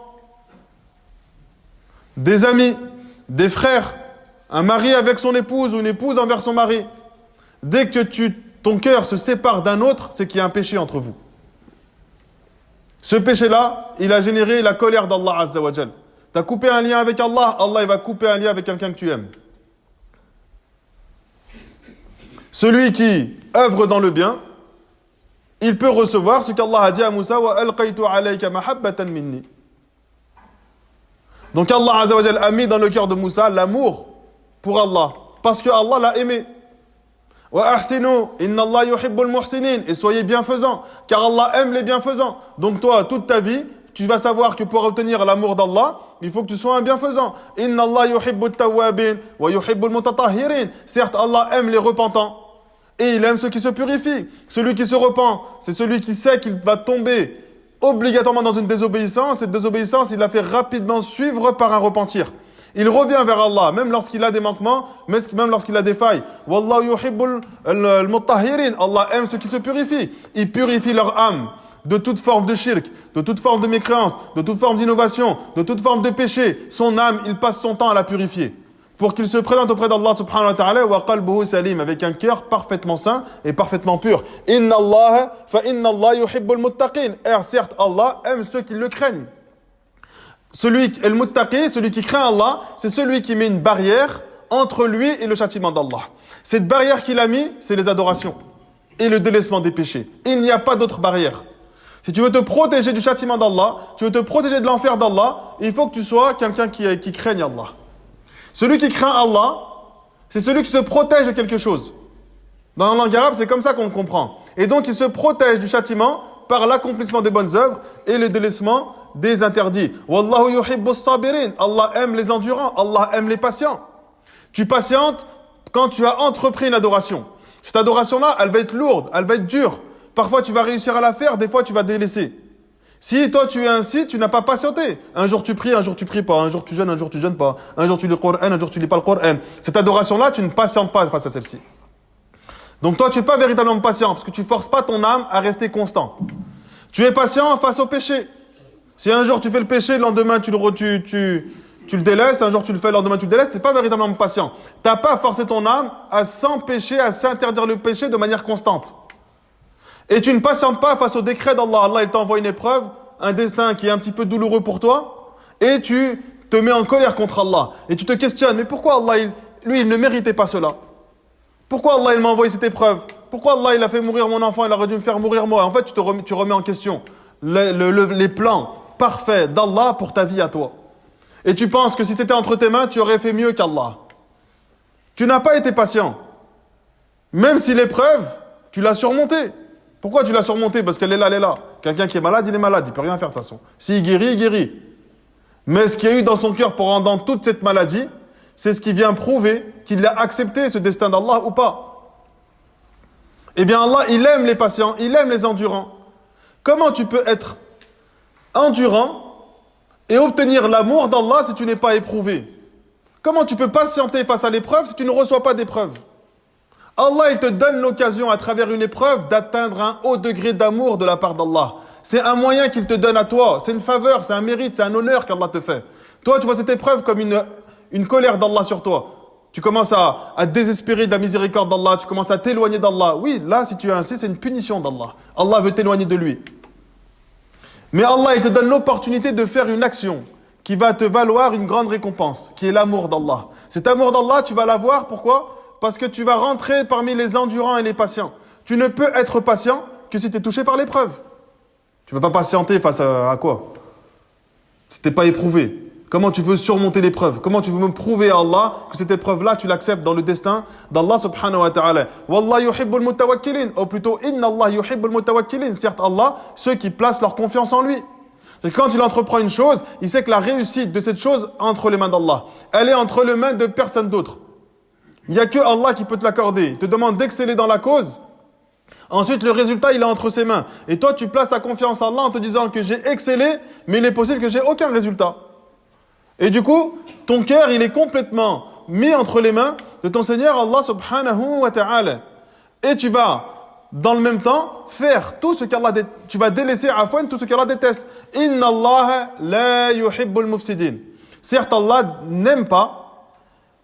des amis, des frères, un mari avec son épouse ou une épouse envers son mari. Dès que ton cœur se sépare d'un autre, c'est qu'il y a un péché entre vous. Ce péché-là, il a généré la colère d'Allah Azza wa Jal. Tu as coupé un lien avec Allah, Allah il va couper un lien avec quelqu'un que tu aimes. Celui qui œuvre dans le bien, il peut recevoir ce qu'Allah a dit à Moussa wa alqaytu alayka mahabbatan minni. Donc Allah Azza wa Jal a mis dans le cœur de Moussa l'amour pour Allah parce que Allah l'a aimé. Wa ahsinu inna Allah yuhibbul muhsinin, et soyez bienfaisants car Allah aime les bienfaisants. Donc toi toute ta vie, tu vas savoir que pour obtenir l'amour d'Allah, il faut que tu sois un bienfaisant. Inna Allah yuhibbut tawwabin wa yuhibbul mutatahhirin. Certes Allah aime les repentants. Et il aime ceux qui se purifient. Celui qui se repent, c'est celui qui sait qu'il va tomber obligatoirement dans une désobéissance. Cette désobéissance, il la fait rapidement suivre par un repentir. Il revient vers Allah, même lorsqu'il a des manquements, même lorsqu'il a des failles. Wallahu yuhibbul mutahhirin. Allah aime ceux qui se purifient. Il purifie leur âme de toute forme de shirk, de toute forme de mécréance, de toute forme d'innovation, de toute forme de péché. Son âme, il passe son temps à la purifier. Pour qu'il se présente auprès d'Allah subhanahu wa ta'ala wa qalbuhu salim, avec un cœur parfaitement sain et parfaitement pur. Inna Allah yuhibbul muttaqin. Et certes, Allah aime ceux qui le craignent. Celui qui craint Allah, c'est celui qui met une barrière entre lui et le châtiment d'Allah. Cette barrière qu'il a mis, c'est les adorations et le délaissement des péchés. Il n'y a pas d'autre barrière. Si tu veux te protéger du châtiment d'Allah, tu veux te protéger de l'enfer d'Allah, il faut que tu sois quelqu'un qui craigne Allah. Celui qui craint Allah, c'est celui qui se protège de quelque chose. Dans la langue arabe, c'est comme ça qu'on le comprend. Et donc, il se protège du châtiment par l'accomplissement des bonnes œuvres et le délaissement des interdits. Wallahu yuhibbus sabirin. Allah aime les endurants, Allah aime les patients. Tu patientes quand tu as entrepris une adoration. Cette adoration-là, elle va être lourde, elle va être dure. Parfois, tu vas réussir à la faire, des fois, tu vas délaisser. Si toi tu es ainsi, tu n'as pas patienté. Un jour tu pries pas. Un jour tu jeûnes pas. Un jour tu lis le Coran, un jour tu lis pas le Coran. Cette adoration-là, tu ne patientes pas face à celle-ci. Donc toi tu n'es pas véritablement patient parce que tu forces pas ton âme à rester constant. Tu es patient face au péché. Si un jour tu fais le péché, le lendemain tu le délaisses, un jour tu le fais, le lendemain tu le délaisses, tu n'es pas véritablement patient. Tu n'as pas forcé ton âme à s'empêcher, à s'interdire le péché de manière constante. Et tu ne patientes pas face au décret d'Allah. Allah, il t'envoie une épreuve, un destin qui est un petit peu douloureux pour toi, et tu te mets en colère contre Allah. Et tu te questionnes, mais pourquoi Allah, lui, il ne méritait pas cela? Pourquoi Allah, il m'a envoyé cette épreuve? Pourquoi Allah, il a fait mourir mon enfant, il aurait dû me faire mourir moi? En fait, tu remets en question les plans parfaits d'Allah pour ta vie à toi. Et tu penses que si c'était entre tes mains, tu aurais fait mieux qu'Allah. Tu n'as pas été patient. Même si l'épreuve, tu l'as surmontée. Pourquoi tu l'as surmonté? Parce qu'elle est là, elle est là. Quelqu'un qui est malade, il est malade, il ne peut rien faire de toute façon. S'il guérit, il guérit. Mais ce qu'il y a eu dans son cœur pendant toute cette maladie, c'est ce qui vient prouver qu'il a accepté ce destin d'Allah ou pas. Eh bien Allah, il aime les patients, il aime les endurants. Comment tu peux être endurant et obtenir l'amour d'Allah si tu n'es pas éprouvé? Comment tu peux patienter face à l'épreuve si tu ne reçois pas d'épreuve? Allah, il te donne l'occasion à travers une épreuve d'atteindre un haut degré d'amour de la part d'Allah. C'est un moyen qu'il te donne à toi. C'est une faveur, c'est un mérite, c'est un honneur qu'Allah te fait. Toi, tu vois cette épreuve comme une colère d'Allah sur toi. Tu commences à désespérer de la miséricorde d'Allah, tu commences à t'éloigner d'Allah. Oui, là, si tu es ainsi, c'est une punition d'Allah. Allah veut t'éloigner de lui. Mais Allah, il te donne l'opportunité de faire une action qui va te valoir une grande récompense, qui est l'amour d'Allah. Cet amour d'Allah, tu vas l'avoir, pourquoi? Parce que tu vas rentrer parmi les endurants et les patients. Tu ne peux être patient que si tu es touché par l'épreuve. Tu ne peux pas patienter face à quoi? Si tu n'es pas éprouvé. Comment tu veux surmonter l'épreuve? Comment tu veux me prouver à Allah que cette épreuve-là, tu l'acceptes dans le destin d'Allah subhanahu wa ta'ala? Wallah yuhibbul mutawakkilin. Ou plutôt, inna Allah yuhibbul mutawakkilin. Certes, Allah, ceux qui placent leur confiance en lui. Et quand il entreprend une chose, il sait que la réussite de cette chose est entre les mains d'Allah. Elle est entre les mains de personne d'autre. Il n'y a que Allah qui peut te l'accorder. Il te demande d'exceller dans la cause. Ensuite, le résultat, il est entre ses mains. Et toi, tu places ta confiance en Allah en te disant que j'ai excellé, mais il est possible que j'ai aucun résultat. Et du coup, ton cœur, il est complètement mis entre les mains de ton Seigneur Allah subhanahu wa ta'ala. Et tu vas, dans le même temps, faire tout ce qu'Allah tu vas délaisser afin tout ce qu'Allah déteste. Inna Allah la yuhibbul mufsidin. Certes, Allah n'aime pas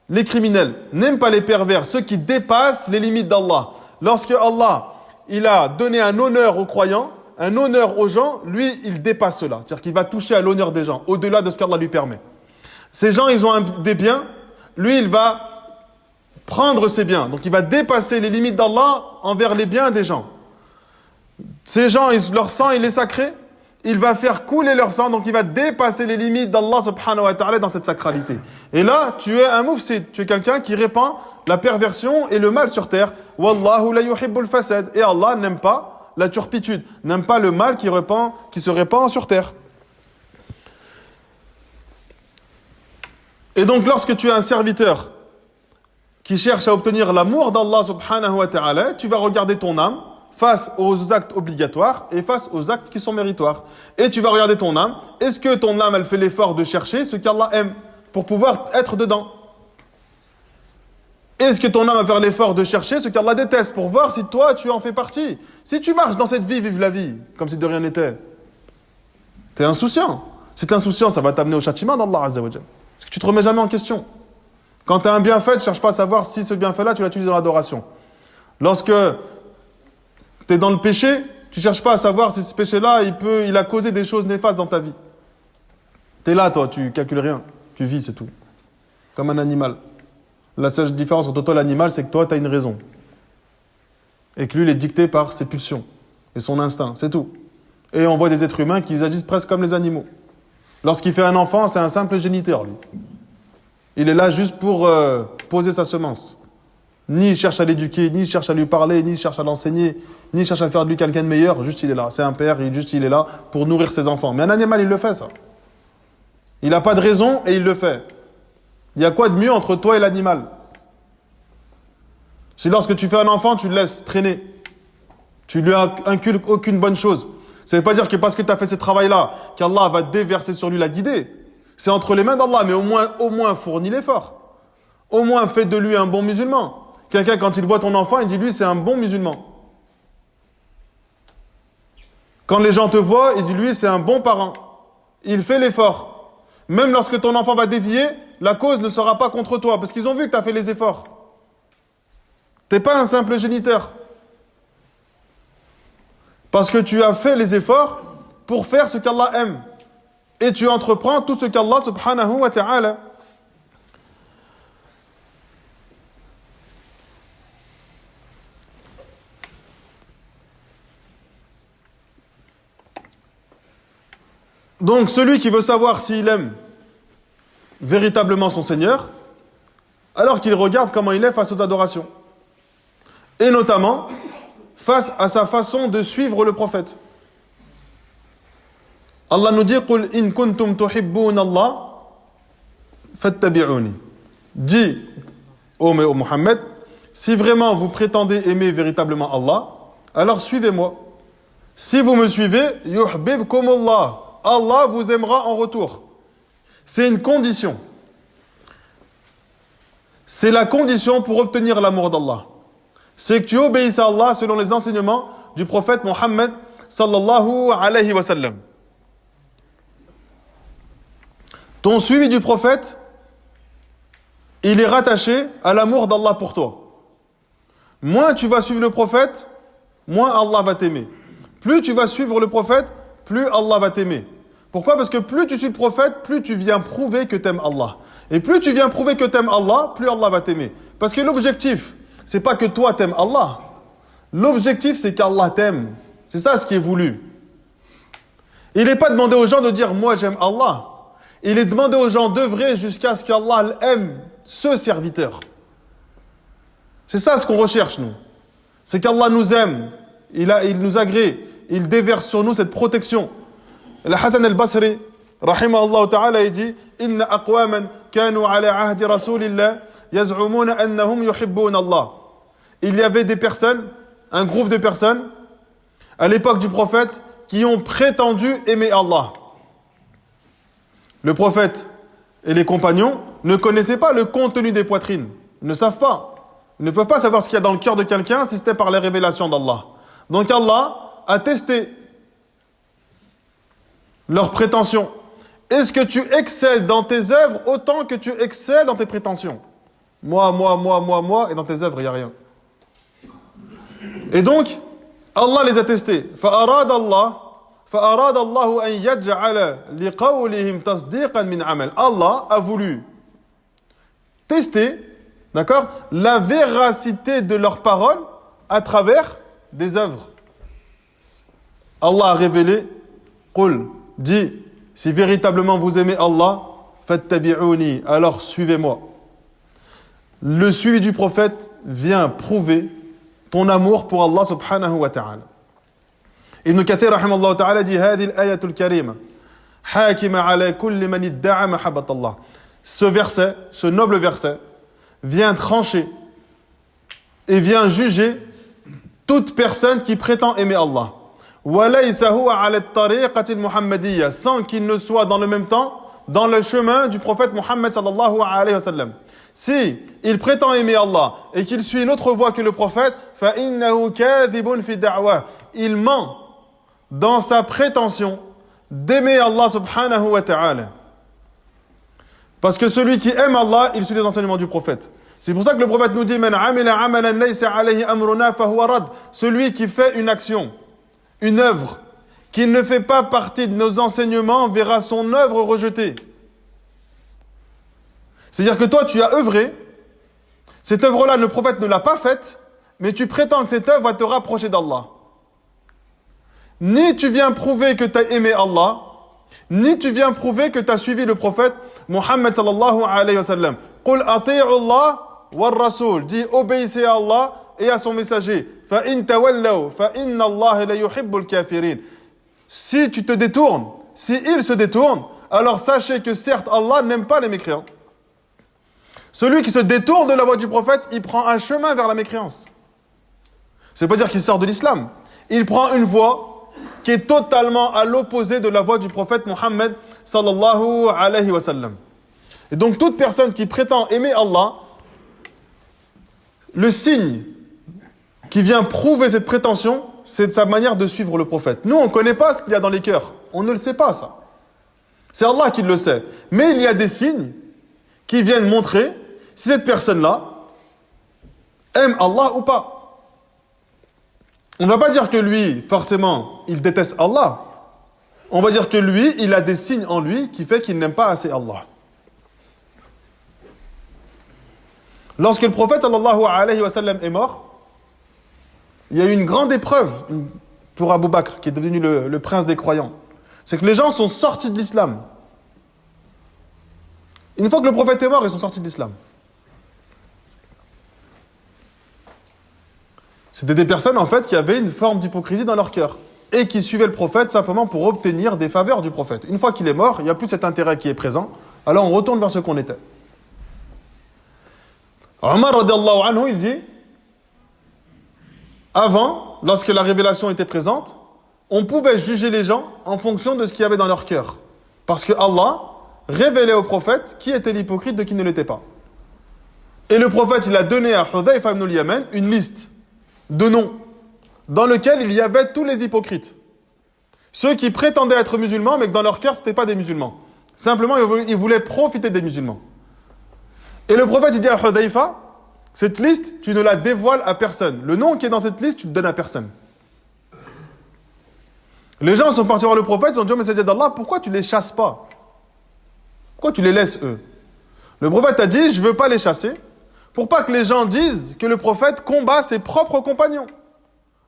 les criminels, n'aime pas les pervers, ceux qui dépassent les limites d'Allah. Lorsque Allah, il a donné un honneur aux croyants, un honneur aux gens, lui, il dépasse cela. C'est-à-dire qu'il va toucher à l'honneur des gens, au-delà de ce qu'Allah lui permet. Ces gens, ils ont des biens, lui, il va prendre ses biens. Donc, il va dépasser les limites d'Allah envers les biens des gens. Ces gens, leur sang, il est sacré, il va faire couler leur sang, donc il va dépasser les limites d'Allah subhanahu wa ta'ala dans cette sacralité. Et là, tu es un mufsid, tu es quelqu'un qui répand la perversion et le mal sur terre. Wallahu la yuhibbul fasad. Et Allah n'aime pas la turpitude, n'aime pas le mal qui se répand sur terre. Et donc, lorsque tu es un serviteur qui cherche à obtenir l'amour d'Allah subhanahu wa ta'ala, tu vas regarder ton âme face aux actes obligatoires et face aux actes qui sont méritoires. Et tu vas regarder ton âme. Est-ce que ton âme, elle fait l'effort de chercher ce qu'Allah aime pour pouvoir être dedans? Est-ce que ton âme va faire l'effort de chercher ce qu'Allah déteste pour voir si toi, tu en fais partie? Si tu marches dans cette vie, vive la vie, comme si de rien n'était, t'es insouciant. Cette insouciance, ça va t'amener au châtiment d'Allah Azza wa Jal. Parce que tu te remets jamais en question. Quand tu as un bienfait, tu ne cherches pas à savoir si ce bienfait-là, tu l'as utilisé dans l'adoration. Lorsque tu es dans le péché, tu ne cherches pas à savoir si ce péché-là, il a causé des choses néfastes dans ta vie. Tu es là, toi, tu calcules rien. Tu vis, c'est tout. Comme un animal. La seule différence entre toi et l'animal, c'est que toi, tu as une raison. Et que lui, il est dicté par ses pulsions et son instinct, c'est tout. Et on voit des êtres humains qui agissent presque comme les animaux. Lorsqu'il fait un enfant, c'est un simple géniteur, lui. Il est là juste pour poser sa semence. Ni il cherche à l'éduquer, ni il cherche à lui parler, ni il cherche à l'enseigner, ni il cherche à faire de lui quelqu'un de meilleur. Juste il est là. C'est un père, il est là pour nourrir ses enfants. Mais un animal, il le fait, ça. Il n'a pas de raison et il le fait. Il y a quoi de mieux entre toi et l'animal? Si lorsque tu fais un enfant, tu le laisses traîner. Tu lui inculques aucune bonne chose. Ça ne veut pas dire que parce que tu as fait ce travail-là, qu'Allah va déverser sur lui la guider. C'est entre les mains d'Allah, mais au moins fournis l'effort. Au moins fais de lui un bon musulman. Quelqu'un, quand il voit ton enfant, il dit lui, c'est un bon musulman. Quand les gens te voient, il dit lui, c'est un bon parent. Il fait l'effort. Même lorsque ton enfant va dévier, la cause ne sera pas contre toi, parce qu'ils ont vu que tu as fait les efforts. Tu n'es pas un simple géniteur. Parce que tu as fait les efforts pour faire ce qu'Allah aime. Et tu entreprends tout ce qu'Allah subhanahu wa ta'ala. Donc celui qui veut savoir s'il aime véritablement son Seigneur, alors qu'il regarde comment il est face aux adorations. Et notamment, face à sa façon de suivre le prophète. Allah nous dit قُلْ إِن كُنْتُمْ تُحِبُّونَ اللَّهَ فَاتَّبِعُونِ. Dis, ô Mohammed, si vraiment vous prétendez aimer véritablement Allah, alors suivez-moi. Si vous me suivez, يُحْبِبْكُمُ اللَّهُ. Allah vous aimera en retour. C'est une condition. C'est la condition pour obtenir l'amour d'Allah. C'est que tu obéisses à Allah selon les enseignements du prophète Mohammed sallallahu alayhi wa sallam. Ton suivi du prophète, il est rattaché à l'amour d'Allah pour toi. Moins tu vas suivre le prophète, moins Allah va t'aimer. Plus tu vas suivre le prophète, plus Allah va t'aimer. Pourquoi? Parce que plus tu suis le prophète, plus tu viens prouver que tu aimes Allah. Et plus tu viens prouver que tu aimes Allah, plus Allah va t'aimer. Parce que l'objectif, c'est pas que toi t'aimes Allah. L'objectif, c'est qu'Allah t'aime. C'est ça ce qui est voulu. Il n'est pas demandé aux gens de dire « moi j'aime Allah ». Il est demandé aux gens d'œuvrer jusqu'à ce qu'Allah aime ce serviteur. C'est ça ce qu'on recherche, nous. C'est qu'Allah nous aime, il nous agrée, il déverse sur nous cette protection. Le Hassan al-Basri, rahimahullah ta'ala, il dit Inna aqwaman kanu ala ahdi rasulillah yaz'umuna annahum yuhibbuna Allah. Il y avait des personnes, un groupe de personnes, à l'époque du prophète, qui ont prétendu aimer Allah. Le prophète et les compagnons ne connaissaient pas le contenu des poitrines. Ils ne savent pas. Ils ne peuvent pas savoir ce qu'il y a dans le cœur de quelqu'un si c'était par les révélations d'Allah. Donc Allah a testé leurs prétentions. Est-ce que tu excelles dans tes œuvres autant que tu excelles dans tes prétentions? Moi, et dans tes œuvres, il n'y a rien. Et donc, Allah les a testés. فَأَرَادَ اللَّهُ أَنْ يَجْعَلَ لِقَوْلِهِمْ تَصْدِيقًا مِنْ عَمَلٍ. Allah a voulu tester, d'accord, la véracité de leurs paroles à travers des œuvres. Allah a révélé, قُلْ, dit, si véritablement vous aimez Allah, فَاتَّبِعُونِي, alors suivez-moi. Le suivi du prophète vient prouver ton amour pour Allah subhanahu wa ta'ala. Ibn Kathir rahimahullah ta'ala dit هذه الآية الكريمة حاكمة على كل من ادعى محبة الله. Ce verset, ce noble verset, vient trancher et vient juger toute personne qui prétend aimer Allah. وَلَيْسَ هُوَ عَلَى الطَّرِيقَةِ الْمُحَمَّدِيَّةِ, sans qu'il ne soit dans le même temps dans le chemin du prophète Muhammad sallallahu alayhi wa sallam. Si il prétend aimer Allah et qu'il suit une autre voie que le prophète, فَإِنَّهُ كَاذِبٌ فِي دَعْوَةِ, il ment dans sa prétention d'aimer Allah subhanahu wa ta'ala. Parce que celui qui aime Allah, il suit les enseignements du prophète. C'est pour ça que le prophète nous dit Man amila amalan laysa alayhi amruna fahuwa rad. Celui qui fait une action, une œuvre, qui ne fait pas partie de nos enseignements, verra son œuvre rejetée. C'est-à-dire que toi, tu as œuvré, cette œuvre-là, le prophète ne l'a pas faite, mais tu prétends que cette œuvre va te rapprocher d'Allah. Ni tu viens prouver que tu as aimé Allah, ni tu viens prouver que tu as suivi le prophète Muhammad sallallahu alayhi wa sallam. Qul ati'u Allah wa rasul. Dis obéissez à Allah et à son messager. Fa in tawallaw fa inna Allah la yuhibbul kafirin. Si tu te détournes, si il se détourne, alors sachez que certes Allah n'aime pas les mécréants. Celui qui se détourne de la voie du prophète, il prend un chemin vers la mécréance. Ça ne veut pas dire qu'il sort de l'islam. Il prend une voie qui est totalement à l'opposé de la voie du prophète Muhammad sallallahu alayhi wa sallam. Et donc toute personne qui prétend aimer Allah, le signe qui vient prouver cette prétention, c'est de sa manière de suivre le prophète. Nous, on ne connaît pas ce qu'il y a dans les cœurs. On ne le sait pas, ça. C'est Allah qui le sait. Mais il y a des signes qui viennent montrer si cette personne-là aime Allah ou pas. On ne va pas dire que lui, forcément, il déteste Allah. On va dire que lui, il a des signes en lui qui fait qu'il n'aime pas assez Allah. Lorsque le prophète sallallahu alayhi wa sallam est mort, il y a eu une grande épreuve pour Abu Bakr, qui est devenu le prince des croyants. C'est que les gens sont sortis de l'islam. Une fois que le prophète est mort, ils sont sortis de l'islam. C'était des personnes, en fait, qui avaient une forme d'hypocrisie dans leur cœur et qui suivaient le prophète simplement pour obtenir des faveurs du prophète. Une fois qu'il est mort, il n'y a plus cet intérêt qui est présent. Alors on retourne vers ce qu'on était. Omar radiallahu anhu, il dit, avant, lorsque la révélation était présente, on pouvait juger les gens en fonction de ce qu'il y avait dans leur cœur. Parce que Allah révélait au prophète qui était l'hypocrite de qui ne l'était pas. Et le prophète, il a donné à Hudhayfa ibn al-Yaman une liste de noms dans lequel il y avait tous les hypocrites. Ceux qui prétendaient être musulmans, mais que dans leur cœur, ce n'étaient pas des musulmans. Simplement, ils voulaient profiter des musulmans. Et le prophète, il dit à Hudhayfa, cette liste, tu ne la dévoiles à personne. Le nom qui est dans cette liste, tu ne le donnes à personne. Les gens sont partis voir le prophète, ils ont dit au messager d'Allah, pourquoi tu ne les chasses pas? Pourquoi tu les laisses eux? Le prophète a dit, je ne veux pas les chasser, pour pas que les gens disent que le prophète combat ses propres compagnons.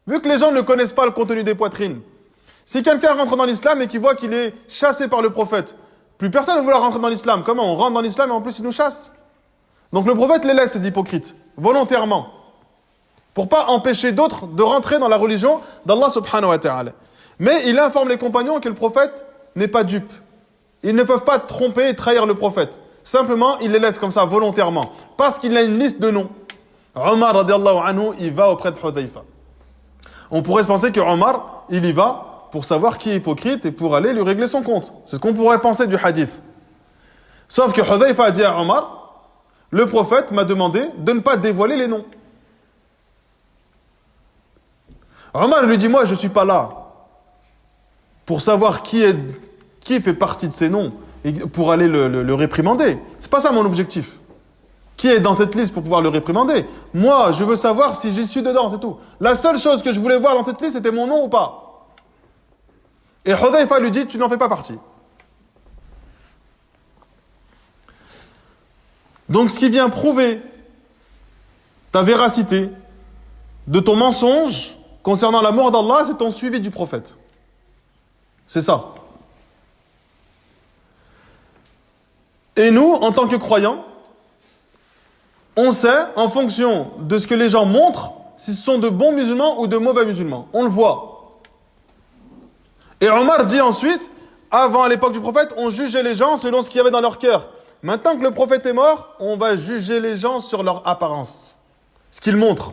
Vu que les gens ne connaissent pas le contenu des poitrines. Si quelqu'un rentre dans l'islam et qu'il voit qu'il est chassé par le prophète, Plus personne ne voulait rentrer dans l'islam. Comment on rentre dans l'islam et en plus ils nous chassent? Donc le prophète les laisse, ces hypocrites, volontairement, pour pas empêcher d'autres de rentrer dans la religion d'Allah subhanahu wa ta'ala. Mais il informe les compagnons que le prophète n'est pas dupe. Ils ne peuvent pas tromper et trahir le prophète. Simplement, il les laisse comme ça, volontairement. Parce qu'il a une liste de noms. Omar, radiallahu anhu, il va auprès de Hudhayfa. On pourrait se penser que Omar, il y va pour savoir qui est hypocrite et pour aller lui régler son compte. C'est ce qu'on pourrait penser du hadith. Sauf que Hudhayfa a dit à Omar, le prophète m'a demandé de ne pas dévoiler les noms. Omar lui dit, moi je ne suis pas là pour savoir qui fait partie de ces noms et pour aller le réprimander. C'est pas ça mon objectif. Qui est dans cette liste pour pouvoir le réprimander? Moi, je veux savoir si j'y suis dedans, c'est tout. La seule chose que je voulais voir dans cette liste, c'était mon nom ou pas. Et Hudhayfa lui dit, tu n'en fais pas partie. Donc ce qui vient prouver ta véracité de ton mensonge concernant l'amour d'Allah, c'est ton suivi du prophète. C'est ça. Et nous, en tant que croyants, on sait, en fonction de ce que les gens montrent, si ce sont de bons musulmans ou de mauvais musulmans. On le voit. Et Omar dit ensuite, avant à l'époque du prophète, on jugeait les gens selon ce qu'il y avait dans leur cœur. Maintenant que le prophète est mort, on va juger les gens sur leur apparence. Ce qu'ils montrent.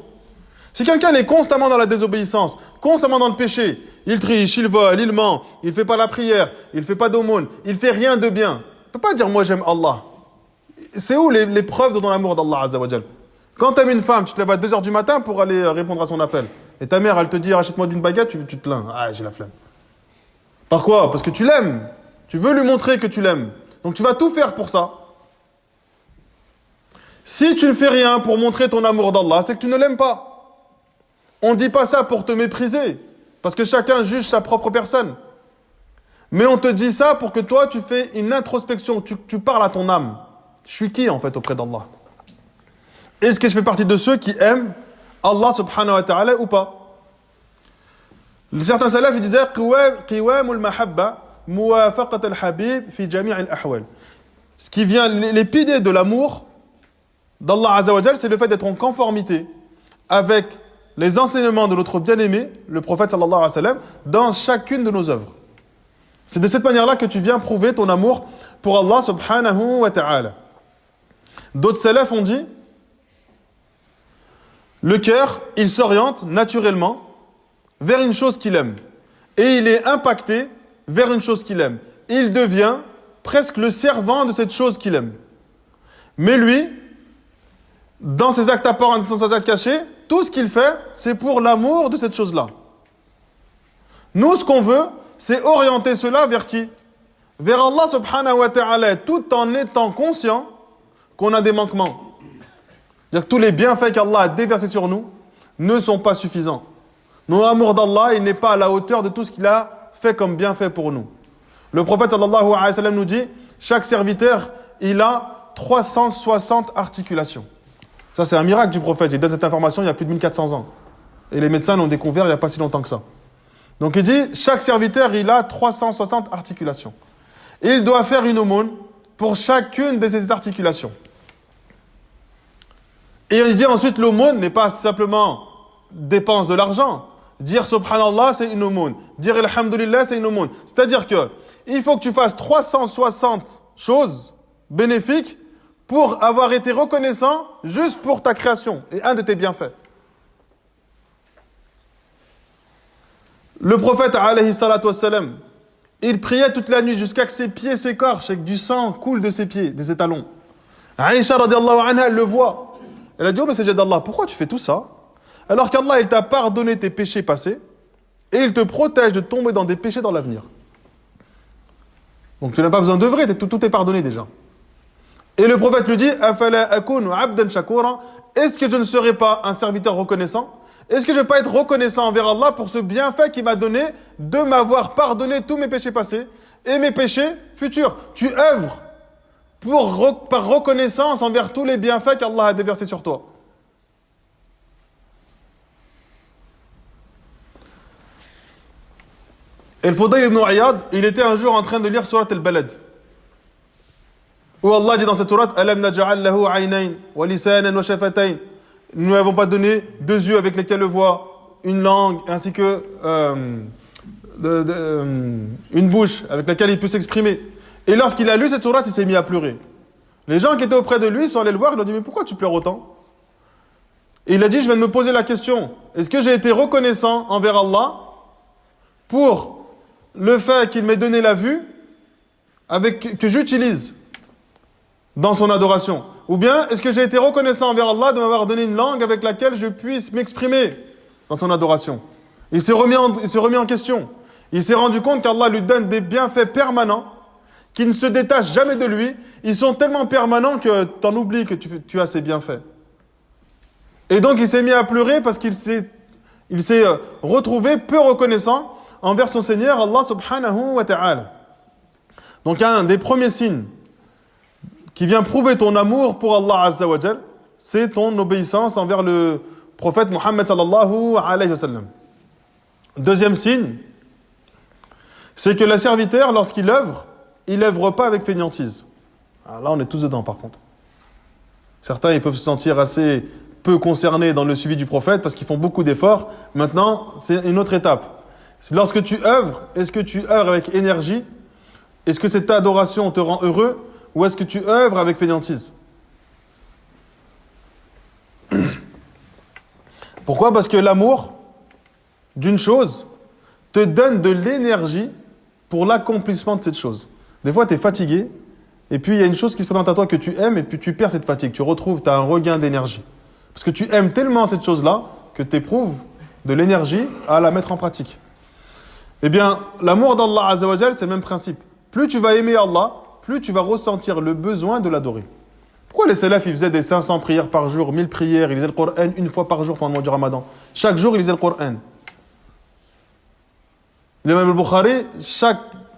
Si quelqu'un est constamment dans la désobéissance, constamment dans le péché, il triche, il vole, il ment, il ne fait pas la prière, il ne fait pas d'aumône, il ne fait rien de bien. Il ne peut pas dire moi j'aime Allah. C'est où les preuves de ton amour d'Allah Azza wa Jal? Quand tu aimes une femme, tu te lèves à 2h du matin pour aller répondre à son appel. Et ta mère, elle te dit achète-moi d'une baguette, tu te plains. Ah, j'ai la flemme. Par quoi? Parce que tu l'aimes. Tu veux lui montrer que tu l'aimes. Donc tu vas tout faire pour ça. Si tu ne fais rien pour montrer ton amour d'Allah, c'est que tu ne l'aimes pas. On ne dit pas ça pour te mépriser. Parce que chacun juge sa propre personne. Mais on te dit ça pour que toi, tu fais une introspection. Tu parles à ton âme. Je suis qui en fait auprès d'Allah? Est-ce que je fais partie de ceux qui aiment Allah subhanahu wa ta'ala ou pas? Certains salafs disaient qiwamul mahabba muwafaqat al-habib fi jami' al-ahwal. Ce qui vient, les piliers de l'amour d'Allah Azza wa Jal, c'est le fait d'être en conformité avec les enseignements de notre bien-aimé, le prophète sallallahu alayhi wa sallam, dans chacune de nos œuvres. C'est de cette manière-là que tu viens prouver ton amour pour Allah subhanahu wa ta'ala. D'autres salafs ont dit, le cœur, il s'oriente naturellement vers une chose qu'il aime. Et il est impacté vers une chose qu'il aime. Il devient presque le servant de cette chose qu'il aime. Mais lui, dans ses actes apparents et dans ses actes cachés, tout ce qu'il fait, c'est pour l'amour de cette chose-là. Nous, ce qu'on veut, c'est orienter cela vers qui? Vers Allah subhanahu wa ta'ala, tout en étant conscient qu'on a des manquements. C'est-à-dire que tous les bienfaits qu'Allah a déversés sur nous ne sont pas suffisants. Notre amour d'Allah, il n'est pas à la hauteur de tout ce qu'il a fait comme bienfait pour nous. Le prophète sallallahu alayhi wa sallam nous dit, chaque serviteur, il a 360 articulations. Ça, c'est un miracle du prophète. Il donne cette information il y a plus de 1400 ans. Et les médecins l'ont découvert il n'y a pas si longtemps que ça. Donc il dit, chaque serviteur, il a 360 articulations. Et il doit faire une aumône pour chacune de ces articulations. Et il dit ensuite, l'aumône n'est pas simplement dépense de l'argent. Dire subhanallah, c'est une aumône. Dire alhamdulillah, c'est une aumône. C'est-à-dire que il faut que tu fasses 360 choses bénéfiques pour avoir été reconnaissant juste pour ta création et un de tes bienfaits. Le prophète, alayhi salatu wassalam, il priait toute la nuit jusqu'à que ses pieds s'écorchent et que du sang coule de ses pieds, de ses talons. Aïcha radiallahu anha, elle le voit. Elle a dit, oh mais c'est d'Allah, pourquoi tu fais tout ça? Alors qu'Allah, il t'a pardonné tes péchés passés et il te protège de tomber dans des péchés dans l'avenir. Donc tu n'as pas besoin d'œuvrer, tout est pardonné déjà. Et le prophète lui dit, afala akunu abdan shakura, est-ce que je ne serai pas un serviteur reconnaissant? Est-ce que je ne vais pas être reconnaissant envers Allah pour ce bienfait qu'il m'a donné de m'avoir pardonné tous mes péchés passés et mes péchés futurs? Tu œuvres par reconnaissance envers tous les bienfaits qu'Allah a déversés sur toi. Et le Fudayl ibn Iyad, il était un jour en train de lire Surat al-Balad. Où Allah dit dans cette sourate, Alam naj'al lahu aynayn wa lisanan wa shafatayn. Nous ne lui avons pas donné 2 yeux avec lesquels le voit, une langue, ainsi que une bouche avec laquelle il peut s'exprimer. Et lorsqu'il a lu cette sourate, il s'est mis à pleurer. Les gens qui étaient auprès de lui sont allés le voir, ils lui ont dit, mais pourquoi tu pleures autant? Et il a dit, je viens de me poser la question, est-ce que j'ai été reconnaissant envers Allah pour le fait qu'il m'ait donné la vue que j'utilise dans son adoration? Ou bien, est-ce que j'ai été reconnaissant envers Allah de m'avoir donné une langue avec laquelle je puisse m'exprimer dans son adoration? Il s'est remis en question. Il s'est rendu compte qu'Allah lui donne des bienfaits permanents qui ne se détachent jamais de lui. Ils sont tellement permanents que tu en oublies que tu as ces bienfaits. Et donc, il s'est mis à pleurer parce qu'il s'est retrouvé peu reconnaissant envers son Seigneur, Allah subhanahu wa ta'ala. Donc, un des premiers signes qui vient prouver ton amour pour Allah Azza wa Jal, c'est ton obéissance envers le prophète Muhammad sallallahu alayhi wa sallam. Deuxième signe, c'est que le serviteur, lorsqu'il œuvre, il n'œuvre pas avec fainéantise. Alors là, on est tous dedans, par contre. Certains, ils peuvent se sentir assez peu concernés dans le suivi du prophète parce qu'ils font beaucoup d'efforts. Maintenant, c'est une autre étape. Lorsque tu œuvres, est-ce que tu œuvres avec énergie? Est-ce que cette adoration te rend heureux? Ou est-ce que tu œuvres avec fainéantise? Pourquoi? Parce que l'amour d'une chose te donne de l'énergie pour l'accomplissement de cette chose. Des fois, tu es fatigué, et puis il y a une chose qui se présente à toi que tu aimes, et puis tu perds cette fatigue. Tu as un regain d'énergie. Parce que tu aimes tellement cette chose-là que tu éprouves de l'énergie à la mettre en pratique. Eh bien, l'amour d'Allah Azza wa Jal, c'est le même principe. Plus tu vas aimer Allah, plus tu vas ressentir le besoin de l'adorer. Pourquoi les salafs, ils faisaient des 500 prières par jour, 1000 prières, ils lisaient le Coran une fois par jour pendant le mois du Ramadan. Chaque jour, ils lisaient le Coran. L'imam al-Bukhari,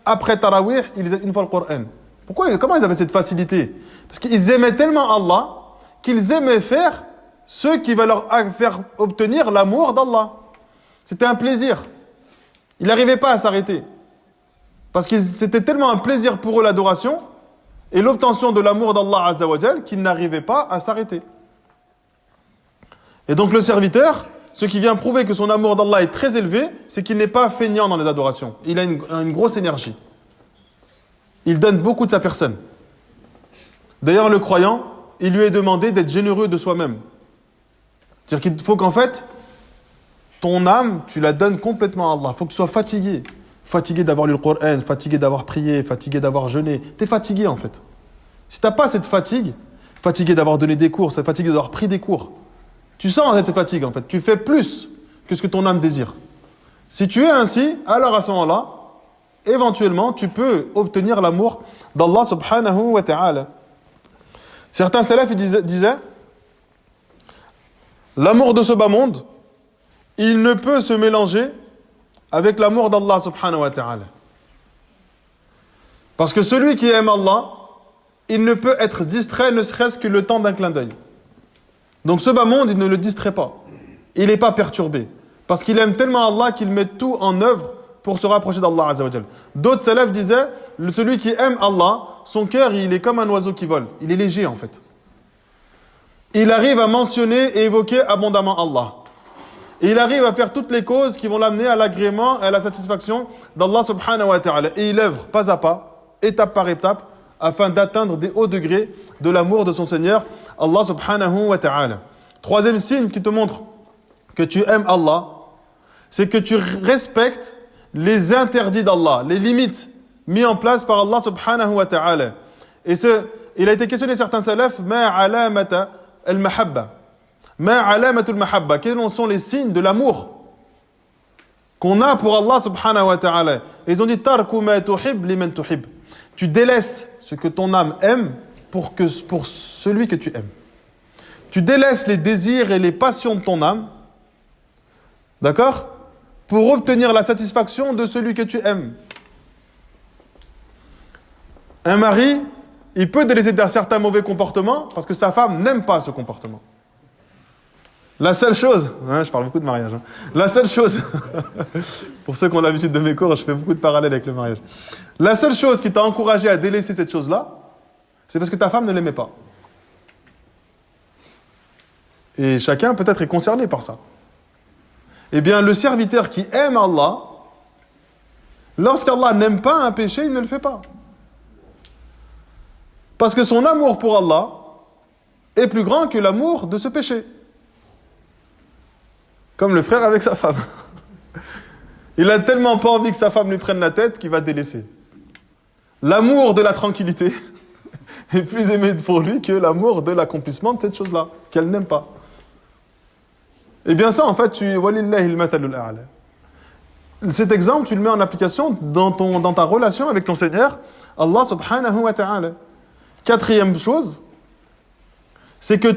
après Tarawih, il lisait une fois le Coran. Comment ils avaient cette facilité? Parce qu'ils aimaient tellement Allah qu'ils aimaient faire ce qui va leur faire obtenir l'amour d'Allah. C'était un plaisir. Ils n'arrivaient pas à s'arrêter. Parce que c'était tellement un plaisir pour eux l'adoration et l'obtention de l'amour d'Allah Azza wa Jal qu'ils n'arrivaient pas à s'arrêter. Et donc le serviteur, ce qui vient prouver que son amour d'Allah est très élevé, c'est qu'il n'est pas feignant dans les adorations. Il a une grosse énergie. Il donne beaucoup de sa personne. D'ailleurs, le croyant, il lui est demandé d'être généreux de soi-même. C'est-à-dire qu'il faut qu'en fait, ton âme, tu la donnes complètement à Allah. Il faut que tu sois fatigué. Fatigué d'avoir lu le Coran, fatigué d'avoir prié, fatigué d'avoir jeûné. Tu es fatigué en fait. Si tu n'as pas cette fatigue, fatigué d'avoir donné des cours, fatigué d'avoir pris des cours, tu sens cette fatigue en fait. Tu fais plus que ce que ton âme désire. Si tu es ainsi, alors à ce moment-là, éventuellement, tu peux obtenir l'amour d'Allah subhanahu wa ta'ala. Certains salafs disaient l'amour de ce bas monde, il ne peut se mélanger avec l'amour d'Allah subhanahu wa ta'ala. Parce que celui qui aime Allah, il ne peut être distrait ne serait-ce que le temps d'un clin d'œil. Donc ce bas monde, il ne le distrait pas. Il n'est pas perturbé. Parce qu'il aime tellement Allah qu'il met tout en œuvre pour se rapprocher d'Allah Azza wa Jal. D'autres salafs disaient, celui qui aime Allah, son cœur, il est comme un oiseau qui vole. Il est léger en fait. Il arrive à mentionner et évoquer abondamment Allah. Et il arrive à faire toutes les causes qui vont l'amener à l'agrément et à la satisfaction d'Allah subhanahu wa ta'ala. Et il œuvre pas à pas, étape par étape, afin d'atteindre des hauts degrés de l'amour de son Seigneur, Allah subhanahu wa ta'ala. Troisième signe qui te montre que tu aimes Allah, c'est que tu respectes les interdits d'Allah, les limites mises en place par Allah subhanahu wa ta'ala. Et il a été questionné certains salafs, ma alamata al-mahabba. Ma alamatul mahabba. Quels sont les signes de l'amour qu'on a pour Allah subhanahu wa ta'ala? Et ils ont dit tarku ma tuhib liman tuhib. Tu délaisses ce que ton âme aime pour celui que tu aimes. Tu délaisses les désirs et les passions de ton âme, d'accord, pour obtenir la satisfaction de celui que tu aimes. Un mari, il peut délaisser certains mauvais comportements parce que sa femme n'aime pas ce comportement. La seule chose, je parle beaucoup de mariage, la seule chose, pour ceux qui ont l'habitude de mes cours, je fais beaucoup de parallèles avec le mariage. La seule chose qui t'a encouragé à délaisser cette chose-là, C'est parce que ta femme ne l'aimait pas. Et chacun peut-être est concerné par ça. Eh bien, le serviteur qui aime Allah, lorsqu'Allah n'aime pas un péché, il ne le fait pas. Parce que son amour pour Allah est plus grand que l'amour de ce péché. Comme le frère avec sa femme. Il a tellement pas envie que sa femme lui prenne la tête qu'il va délaisser. L'amour de la tranquillité est plus aimé pour lui que l'amour de l'accomplissement de cette chose-là, qu'elle n'aime pas. Et bien ça, en fait, walillahil mathalul a'la. Cet exemple, tu le mets en application dans ta relation avec ton Seigneur, Allah subhanahu wa ta'ala. Quatrième chose, c'est que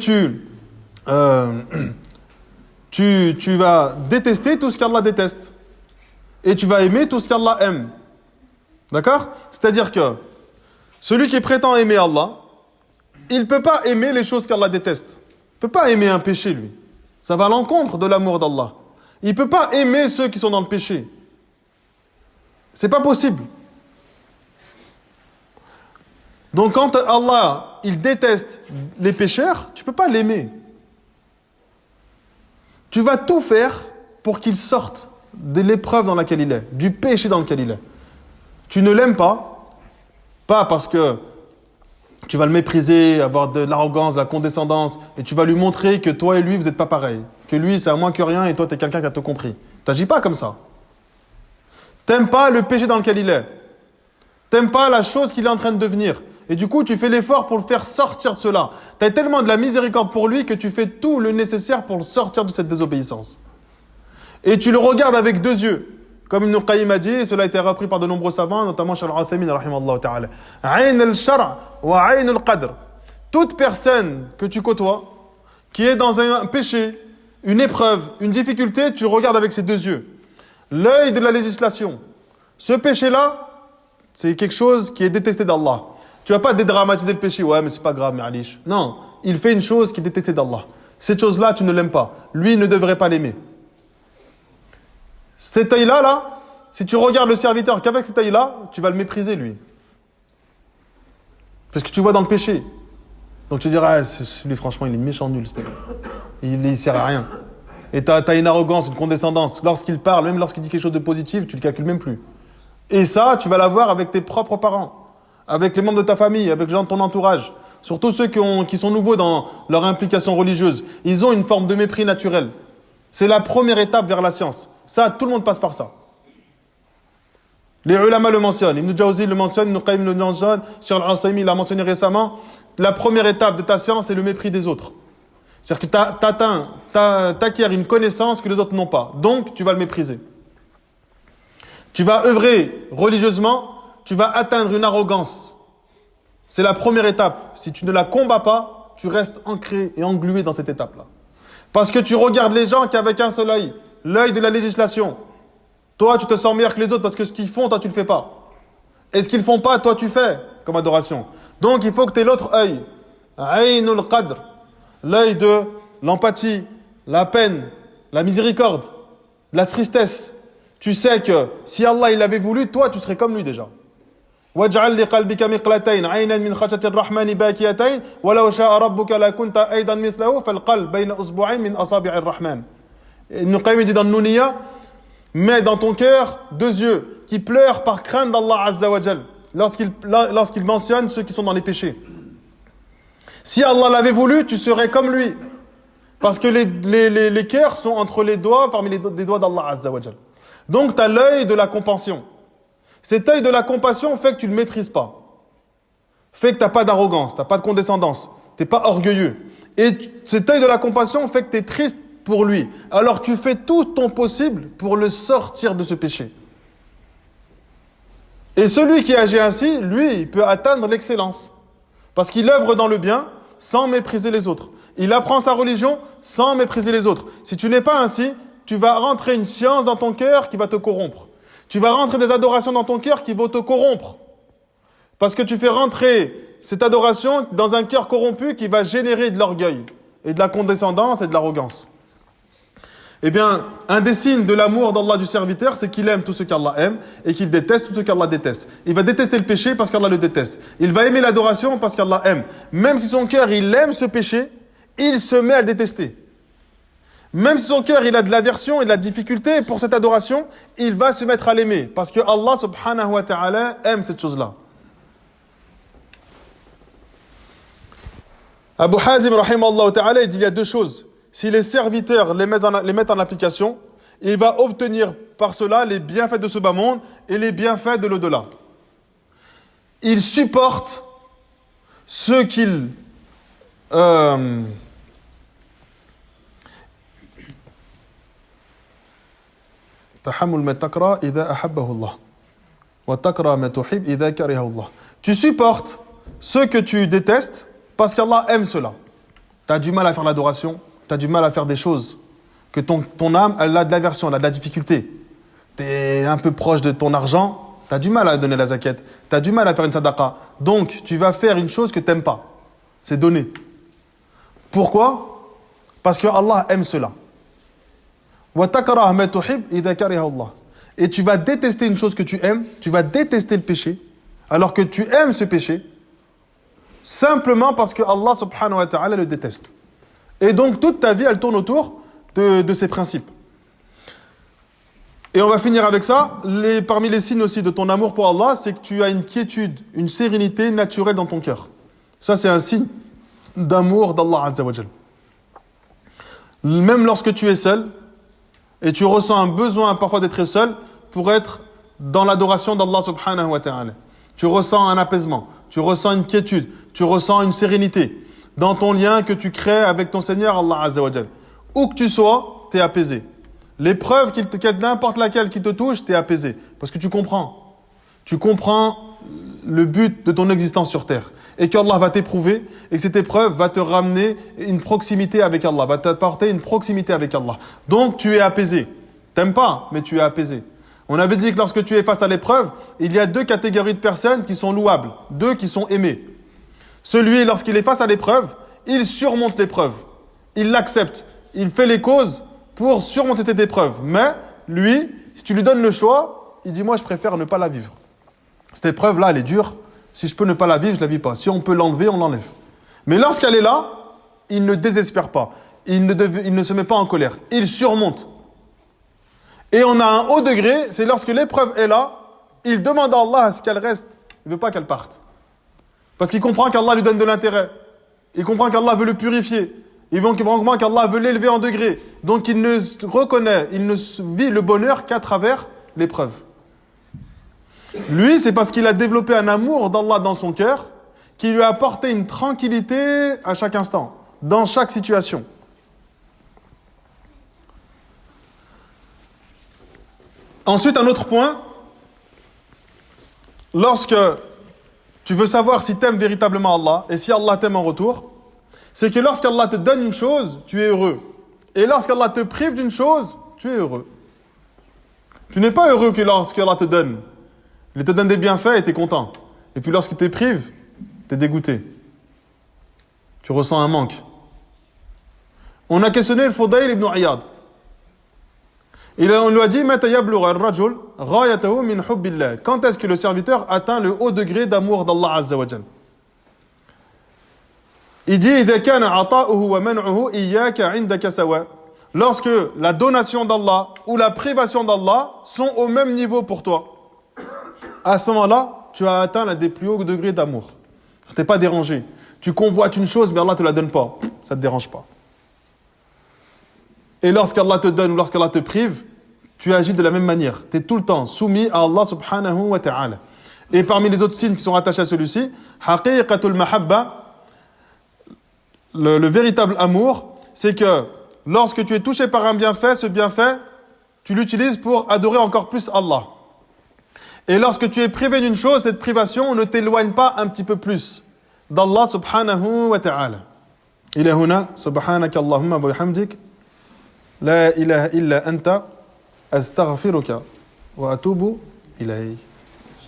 tu vas détester tout ce qu'Allah déteste. Et tu vas aimer tout ce qu'Allah aime. D'accord ? C'est-à-dire que celui qui prétend aimer Allah, il ne peut pas aimer les choses qu'Allah déteste. Il ne peut pas aimer un péché, lui. Ça va à l'encontre de l'amour d'Allah. Il ne peut pas aimer ceux qui sont dans le péché. C'est pas possible. Donc quand Allah, il déteste les pécheurs, tu ne peux pas l'aimer. Tu vas tout faire pour qu'il sorte de l'épreuve dans laquelle il est, du péché dans lequel il est. Tu ne l'aimes pas parce que tu vas le mépriser, avoir de l'arrogance, de la condescendance, et tu vas lui montrer que toi et lui, vous n'êtes pas pareils. Que lui, c'est à moins que rien, et toi, tu es quelqu'un qui a tout compris. T'agis pas comme ça. T'aimes pas le péché dans lequel il est. T'aimes pas la chose qu'il est en train de devenir. Et du coup, tu fais l'effort pour le faire sortir de cela. Tu as tellement de la miséricorde pour lui que tu fais tout le nécessaire pour le sortir de cette désobéissance. Et tu le regardes avec deux yeux. Comme Ibn Qayyim a dit, et cela a été repris par de nombreux savants, notamment Cheikh Al-Uthaymin, rahimallahu ta'ala. Ayn al-shar' wa ayn al-qadr. Toute personne que tu côtoies, qui est dans un péché, une épreuve, une difficulté, tu le regardes avec ces deux yeux. L'œil de la législation. Ce péché-là, c'est quelque chose qui est détesté d'Allah. Tu vas pas dédramatiser le péché. Ouais, mais c'est pas grave, Ma'alish. Non, il fait une chose qui est détestée d'Allah. Cette chose-là, tu ne l'aimes pas. Lui, il ne devrait pas l'aimer. Cet œil-là, si tu regardes le serviteur qu'avec cet œil-là, tu vas le mépriser, lui. Parce que tu vois dans le péché. Donc tu diras, lui, franchement, il est méchant nul. Il sert à rien. Et tu as une arrogance, une condescendance. Lorsqu'il parle, même lorsqu'il dit quelque chose de positif, tu le calcules même plus. Et ça, tu vas l'avoir avec tes propres parents, avec les membres de ta famille, avec les gens de ton entourage. Surtout ceux qui sont nouveaux dans leur implication religieuse. Ils ont une forme de mépris naturel. C'est la première étape vers la science. Ça, tout le monde passe par ça. Les ulama le mentionnent. Ibn Jawzi le mentionne, Ibn Qayyim le mentionne, Cheikh Al-Uthaymin l'a mentionné récemment. La première étape de ta science, c'est le mépris des autres. C'est-à-dire que t'acquiers une connaissance que les autres n'ont pas. Donc, tu vas le mépriser. Tu vas œuvrer religieusement, tu vas atteindre une arrogance. C'est la première étape. Si tu ne la combats pas, tu restes ancré et englué dans cette étape-là. Parce que tu regardes les gens qu'avec un seul œil, l'œil de la législation. Toi, tu te sens meilleur que les autres parce que ce qu'ils font, toi, tu ne le fais pas. Et ce qu'ils ne font pas, toi, tu fais comme adoration. Donc, il faut que tu aies l'autre œil. Aynul qadr. L'œil de l'empathie, la peine, la miséricorde, la tristesse. Tu sais que si Allah il avait voulu, toi, tu serais comme lui déjà. وَاجْعَلْ لِقَلْبِكَ مِقْلَتَيْنِ عَيْنًا مِنْ خَشْيَةِ الرَّحْمَنِ بَاكِيَتَيْنِ وَلَوْ شَاءَ رَبُّكَ لَكُنْتَ أَيْضًا مِثْلَهُ فَالْقَلْبُ بَيْنَ أُصْبُعَيْنِ مِنْ أَصَابِعِ الرَّحْمَنِ. Ibn Qayyim dit dans le Nouniya, mets dans ton cœur deux yeux qui pleurent par crainte d'Allah Azza wa Jal lorsqu'il mentionne ceux qui sont dans les péchés. Si Allah l'avait voulu, tu serais comme lui. Parce que les cœurs sont entre les doigts, parmi les doigts d'Allah Azza wa Jal. Donc tu as l'œil de la compassion. Cet œil de la compassion fait que tu ne le méprises pas. Fait que tu n'as pas d'arrogance, tu n'as pas de condescendance, tu n'es pas orgueilleux. Et cet œil de la compassion fait que tu es triste pour lui. Alors tu fais tout ton possible pour le sortir de ce péché. Et celui qui agit ainsi, lui, il peut atteindre l'excellence. Parce qu'il œuvre dans le bien sans mépriser les autres. Il apprend sa religion sans mépriser les autres. Si tu n'es pas ainsi, tu vas rentrer une science dans ton cœur qui va te corrompre. Tu vas rentrer des adorations dans ton cœur qui vont te corrompre. Parce que tu fais rentrer cette adoration dans un cœur corrompu qui va générer de l'orgueil et de la condescendance et de l'arrogance. Eh bien, un des signes de l'amour d'Allah du serviteur, c'est qu'il aime tout ce qu'Allah aime et qu'il déteste tout ce qu'Allah déteste. Il va détester le péché parce qu'Allah le déteste. Il va aimer l'adoration parce qu'Allah aime. Même si son cœur, il aime ce péché, il se met à le détester. Même si son cœur, il a de l'aversion et de la difficulté pour cette adoration, il va se mettre à l'aimer. Parce que Allah subhanahu wa ta'ala aime cette chose-là. Abu Hazim, rahimahullah ta'ala, il dit il y a deux choses. Si les serviteurs les mettent en application, il va obtenir par cela les bienfaits de ce bas monde et les bienfaits de l'au-delà. Il supporte ce qu'il tu supportes ce que tu détestes parce qu'Allah aime cela. Tu as du mal à faire l'adoration, tu as du mal à faire des choses que ton âme, elle a de l'aversion, elle a de la difficulté. Tu es un peu proche de ton argent, tu as du mal à donner la zakat, tu as du mal à faire une sadaqa. Donc, tu vas faire une chose que tu n'aimes pas. C'est donner. Pourquoi ? Parce que Allah aime cela. Et tu vas détester une chose que tu aimes, tu vas détester le péché, alors que tu aimes ce péché, simplement parce que Allah subhanahu wa ta'ala le déteste. Et donc toute ta vie, elle tourne autour de ces principes. Et on va finir avec ça. Parmi les signes aussi de ton amour pour Allah, c'est que tu as une quiétude, une sérénité naturelle dans ton cœur. Ça, c'est un signe d'amour d'Allah Azza wa Jal. Même lorsque tu es seul, et tu ressens un besoin parfois d'être seul pour être dans l'adoration d'Allah subhanahu wa ta'ala. Tu ressens un apaisement, tu ressens une quiétude, tu ressens une sérénité dans ton lien que tu crées avec ton Seigneur Allah Azza wa Jal. Où que tu sois, tu es apaisé. L'épreuve, n'importe laquelle qui te touche, tu es apaisé. Parce que tu comprends. Tu comprends le but de ton existence sur terre. Et qu'Allah va t'éprouver, et que cette épreuve va te ramener une proximité avec Allah, va t'apporter une proximité avec Allah. Donc tu es apaisé. T'aimes pas, mais tu es apaisé. On avait dit que lorsque tu es face à l'épreuve, il y a deux catégories de personnes qui sont louables, deux qui sont aimées. Celui, lorsqu'il est face à l'épreuve, il surmonte l'épreuve. Il l'accepte. Il fait les causes pour surmonter cette épreuve. Mais lui, si tu lui donnes le choix, il dit « Moi, je préfère ne pas la vivre. Cette épreuve-là, elle est dure. Si je peux ne pas la vivre, je ne la vis pas. Si on peut l'enlever, on l'enlève. » Mais lorsqu'elle est là, il ne désespère pas. Il ne se met pas en colère. Il surmonte. Et on a un haut degré, c'est lorsque l'épreuve est là, il demande à Allah à ce qu'elle reste. Il ne veut pas qu'elle parte. Parce qu'il comprend qu'Allah lui donne de l'intérêt. Il comprend qu'Allah veut le purifier. Il comprend qu'Allah veut l'élever en degré. Donc il ne reconnaît, il ne vit le bonheur qu'à travers l'épreuve. Lui, c'est parce qu'il a développé un amour d'Allah dans son cœur qui lui a apporté une tranquillité à chaque instant, dans chaque situation. Ensuite, un autre point, lorsque tu veux savoir si tu aimes véritablement Allah et si Allah t'aime en retour, c'est que lorsqu'Allah te donne une chose, tu es heureux. Et lorsqu'Allah te prive d'une chose, tu es heureux. Tu n'es pas heureux que lorsqu'Allah te donne. Il te donne des bienfaits et tu es content. Et puis lorsqu'il te prive, tu es dégoûté. Tu ressens un manque. On a questionné le Fudayl ibn Iyad. On lui a dit quand est-ce que le serviteur atteint le haut degré d'amour d'Allah Azza wa Jal? Il dit lorsque la donation d'Allah ou la privation d'Allah sont au même niveau pour toi. À ce moment-là, tu as atteint l'un des plus hauts degrés d'amour. Tu n'es pas dérangé. Tu convoites une chose, mais Allah ne te la donne pas. Ça ne te dérange pas. Et lorsqu'Allah te donne ou lorsqu'Allah te prive, tu agis de la même manière. Tu es tout le temps soumis à Allah subhanahu wa ta'ala. Et parmi les autres signes qui sont rattachés à celui-ci, haqiqatul mahabba, le véritable amour, c'est que lorsque tu es touché par un bienfait, ce bienfait, tu l'utilises pour adorer encore plus Allah. Et lorsque tu es privé d'une chose, cette privation ne t'éloigne pas un petit peu plus d'Allah subhanahu wa ta'ala. إلى هنا سبحانك اللهم وبحمدك لا إله إلا أنت أستغفرك وأتوب إليك.